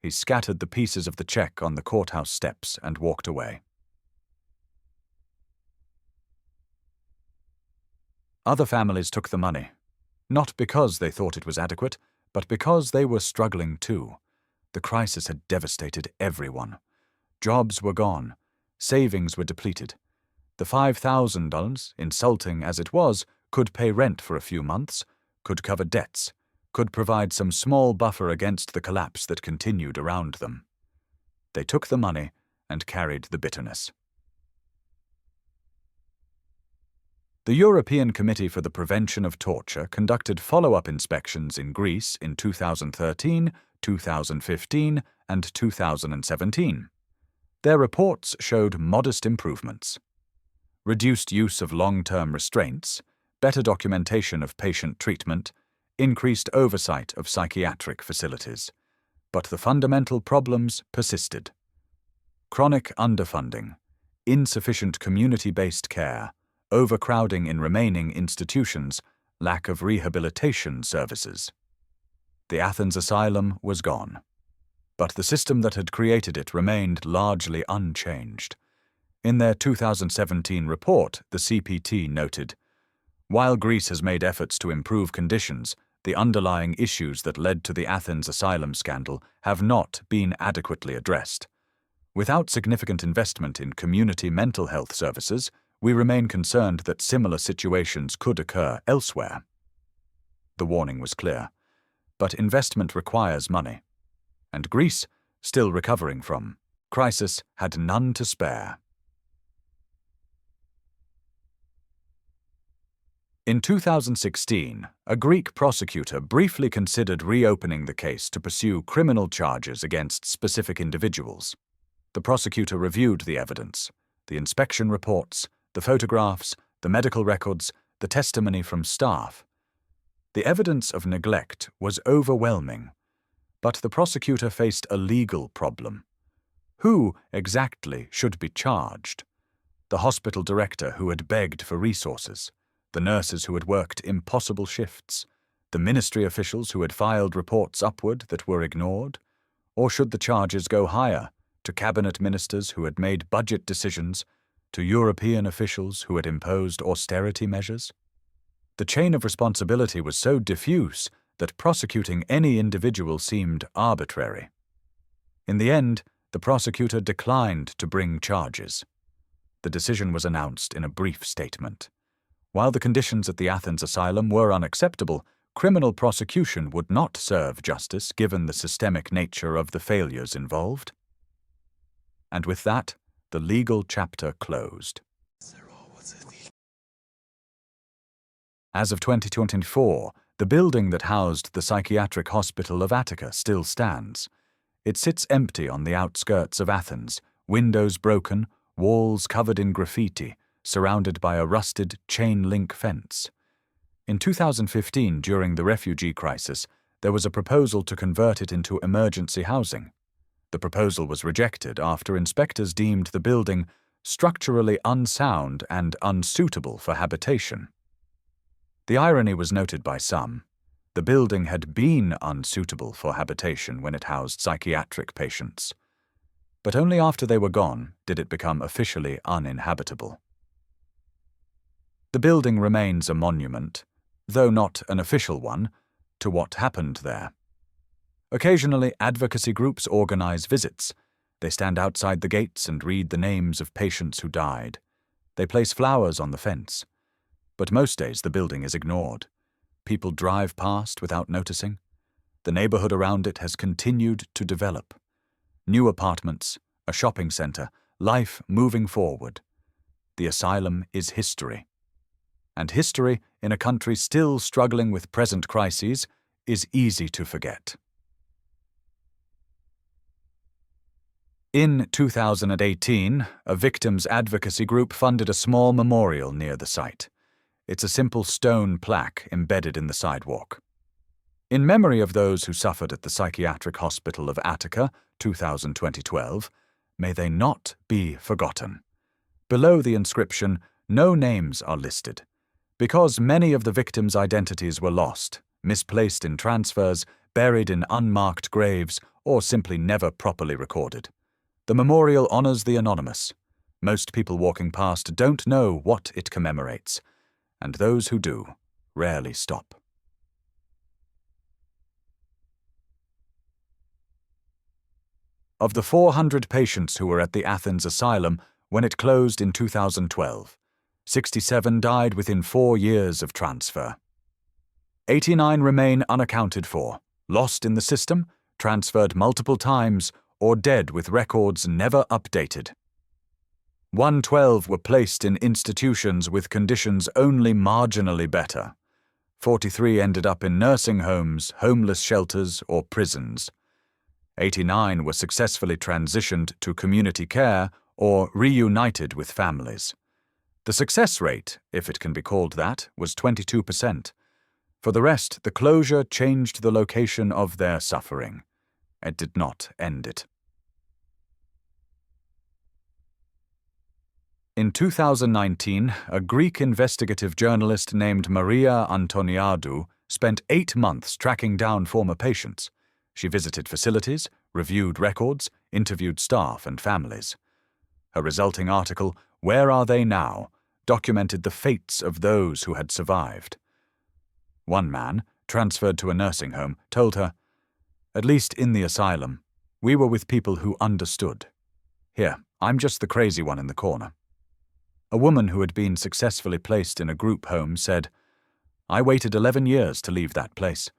A: He scattered the pieces of the check on the courthouse steps and walked away. Other families took the money, not because they thought it was adequate, but because they were struggling too. The crisis had devastated everyone. Jobs were gone. Savings were depleted. The $5,000, insulting as it was, could pay rent for a few months, could cover debts, could provide some small buffer against the collapse that continued around them. They took the money and carried the bitterness. The European Committee for the Prevention of Torture conducted follow-up inspections in Greece in 2013, 2015, and 2017. Their reports showed modest improvements: reduced use of long-term restraints, better documentation of patient treatment, increased oversight of psychiatric facilities. But the fundamental problems persisted: chronic underfunding, insufficient community-based care, overcrowding in remaining institutions, lack of rehabilitation services. The Athens asylum was gone, but the system that had created it remained largely unchanged. In their 2017 report, the CPT noted, "While Greece has made efforts to improve conditions, the underlying issues that led to the Athens asylum scandal have not been adequately addressed. Without significant investment in community mental health services, we remain concerned that similar situations could occur elsewhere." The warning was clear, but investment requires money, and Greece, still recovering from crisis, had none to spare. In 2016, a Greek prosecutor briefly considered reopening the case to pursue criminal charges against specific individuals. The prosecutor reviewed the evidence, the inspection reports, the photographs, the medical records, the testimony from staff. The evidence of neglect was overwhelming, but the prosecutor faced a legal problem. Who exactly should be charged? The hospital director who had begged for resources, the nurses who had worked impossible shifts, the ministry officials who had filed reports upward that were ignored? Or should the charges go higher, to cabinet ministers who had made budget decisions, to European officials who had imposed austerity measures? The chain of responsibility was so diffuse that prosecuting any individual seemed arbitrary. In the end, the prosecutor declined to bring charges. The decision was announced in a brief statement. While the conditions at the Athens asylum were unacceptable, criminal prosecution would not serve justice given the systemic nature of the failures involved. And with that, the legal chapter closed. As of 2024, the building that housed the Psychiatric Hospital of Attica still stands. It sits empty on the outskirts of Athens, windows broken, walls covered in graffiti, surrounded by a rusted chain-link fence. In 2015, during the refugee crisis, there was a proposal to convert it into emergency housing. The proposal was rejected after inspectors deemed the building structurally unsound and unsuitable for habitation. The irony was noted by some. The building had been unsuitable for habitation when it housed psychiatric patients. But only after they were gone did it become officially uninhabitable. The building remains a monument, though not an official one, to what happened there. Occasionally, advocacy groups organize visits. They stand outside the gates and read the names of patients who died. They place flowers on the fence. But most days the building is ignored. People drive past without noticing. The neighborhood around it has continued to develop. New apartments, a shopping center, life moving forward. The asylum is history. And history, in a country still struggling with present crises, is easy to forget. In 2018, a victims' advocacy group funded a small memorial near the site. It's a simple stone plaque embedded in the sidewalk. In memory of those who suffered at the Psychiatric Hospital of Attica, 2012, may they not be forgotten. Below the inscription, no names are listed, because many of the victims' identities were lost, misplaced in transfers, buried in unmarked graves, or simply never properly recorded. The memorial honors the anonymous. Most people walking past don't know what it commemorates, and those who do rarely stop. Of the 400 patients who were at the Athens asylum when it closed in 2012, 67 died within 4 years of transfer. 89 remain unaccounted for, lost in the system, transferred multiple times, or dead with records never updated. 112 were placed in institutions with conditions only marginally better. 43 ended up in nursing homes, homeless shelters, or prisons. 89 were successfully transitioned to community care or reunited with families. The success rate, if it can be called that, was 22%. For the rest, the closure changed the location of their suffering. It did not end it. In 2019, a Greek investigative journalist named Maria Antoniadou spent 8 months tracking down former patients. She visited facilities, reviewed records, interviewed staff and families. Her resulting article, Where Are They Now?, documented the fates of those who had survived. One man, transferred to a nursing home, told her, "At least in the asylum, we were with people who understood. Here, I'm just the crazy one in the corner." A woman who had been successfully placed in a group home said, "I waited 11 years to leave that place.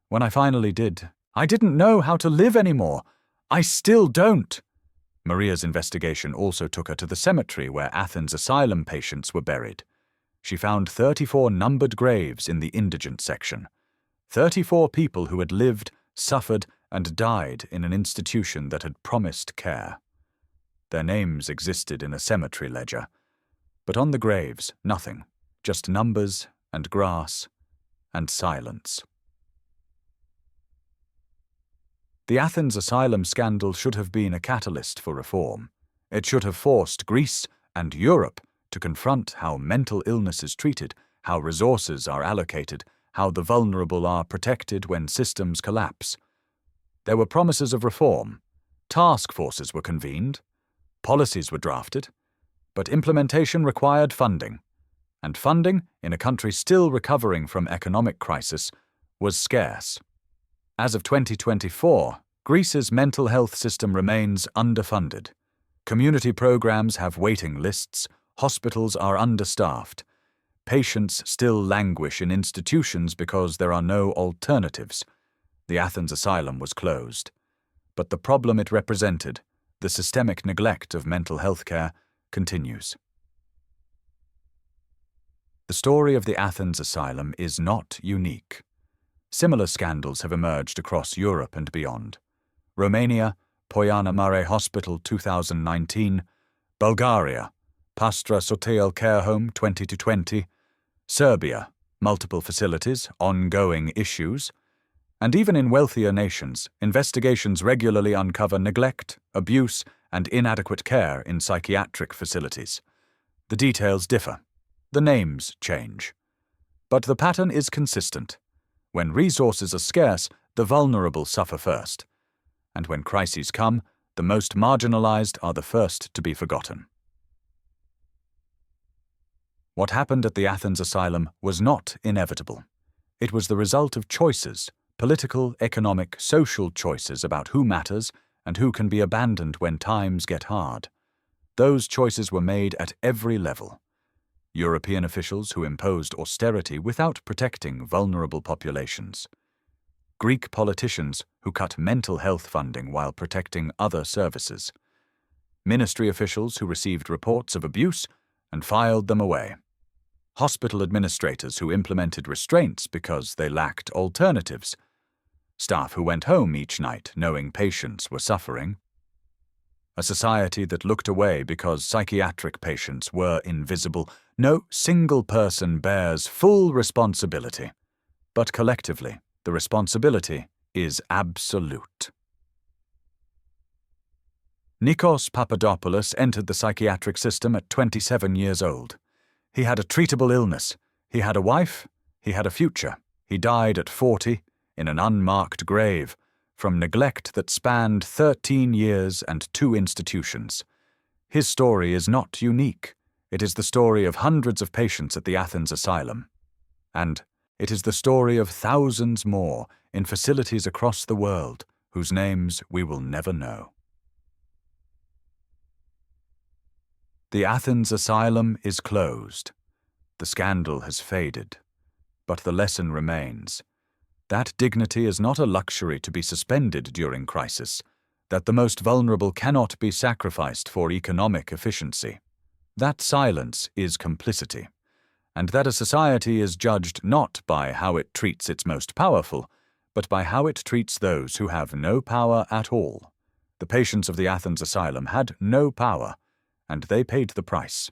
A: When I finally did, I didn't know how to live anymore. I still don't." Maria's investigation also took her to the cemetery where Athens asylum patients were buried. She found 34 numbered graves in the indigent section. 34 people who had lived, suffered, and died in an institution that had promised care. Their names existed in a cemetery ledger, but on the graves, nothing, just numbers and grass and silence. The Athens asylum scandal should have been a catalyst for reform. It should have forced Greece and Europe to confront how mental illness is treated, how resources are allocated, how the vulnerable are protected when systems collapse. There were promises of reform. Task forces were convened. Policies were drafted. But implementation required funding. And funding, in a country still recovering from economic crisis, was scarce. As of 2024, Greece's mental health system remains underfunded. Community programs have waiting lists, hospitals are understaffed. Patients still languish in institutions because there are no alternatives. The Athens asylum was closed. But the problem it represented, the systemic neglect of mental health care, continues. The story of the Athens asylum is not unique. Similar scandals have emerged across Europe and beyond. Romania, Poiana Mare Hospital 2019, Bulgaria, Pastra Soteil Care Home 20-20, Serbia, multiple facilities, ongoing issues, and even in wealthier nations, investigations regularly uncover neglect, abuse, and inadequate care in psychiatric facilities. The details differ. The names change. But the pattern is consistent. When resources are scarce, the vulnerable suffer first. And when crises come, the most marginalized are the first to be forgotten. What happened at the Athens asylum was not inevitable. It was the result of choices, political, economic, social choices about who matters and who can be abandoned when times get hard. Those choices were made at every level. European officials who imposed austerity without protecting vulnerable populations. Greek politicians who cut mental health funding while protecting other services. Ministry officials who received reports of abuse and filed them away. Hospital administrators who implemented restraints because they lacked alternatives. Staff who went home each night knowing patients were suffering. A society that looked away because psychiatric patients were invisible. No single person bears full responsibility, but collectively, the responsibility is absolute. Nikos Papadopoulos entered the psychiatric system at 27 years old. He had a treatable illness. He had a wife. He had a future. He died at 40 in an unmarked grave from neglect that spanned 13 years and 2 institutions. His story is not unique. It is the story of hundreds of patients at the Athens asylum. And it is the story of thousands more in facilities across the world whose names we will never know. The Athens asylum is closed. The scandal has faded. But the lesson remains. That dignity is not a luxury to be suspended during crisis, that the most vulnerable cannot be sacrificed for economic efficiency. That silence is complicity, and that a society is judged not by how it treats its most powerful, but by how it treats those who have no power at all. The patients of the Athens asylum had no power, and they paid the price.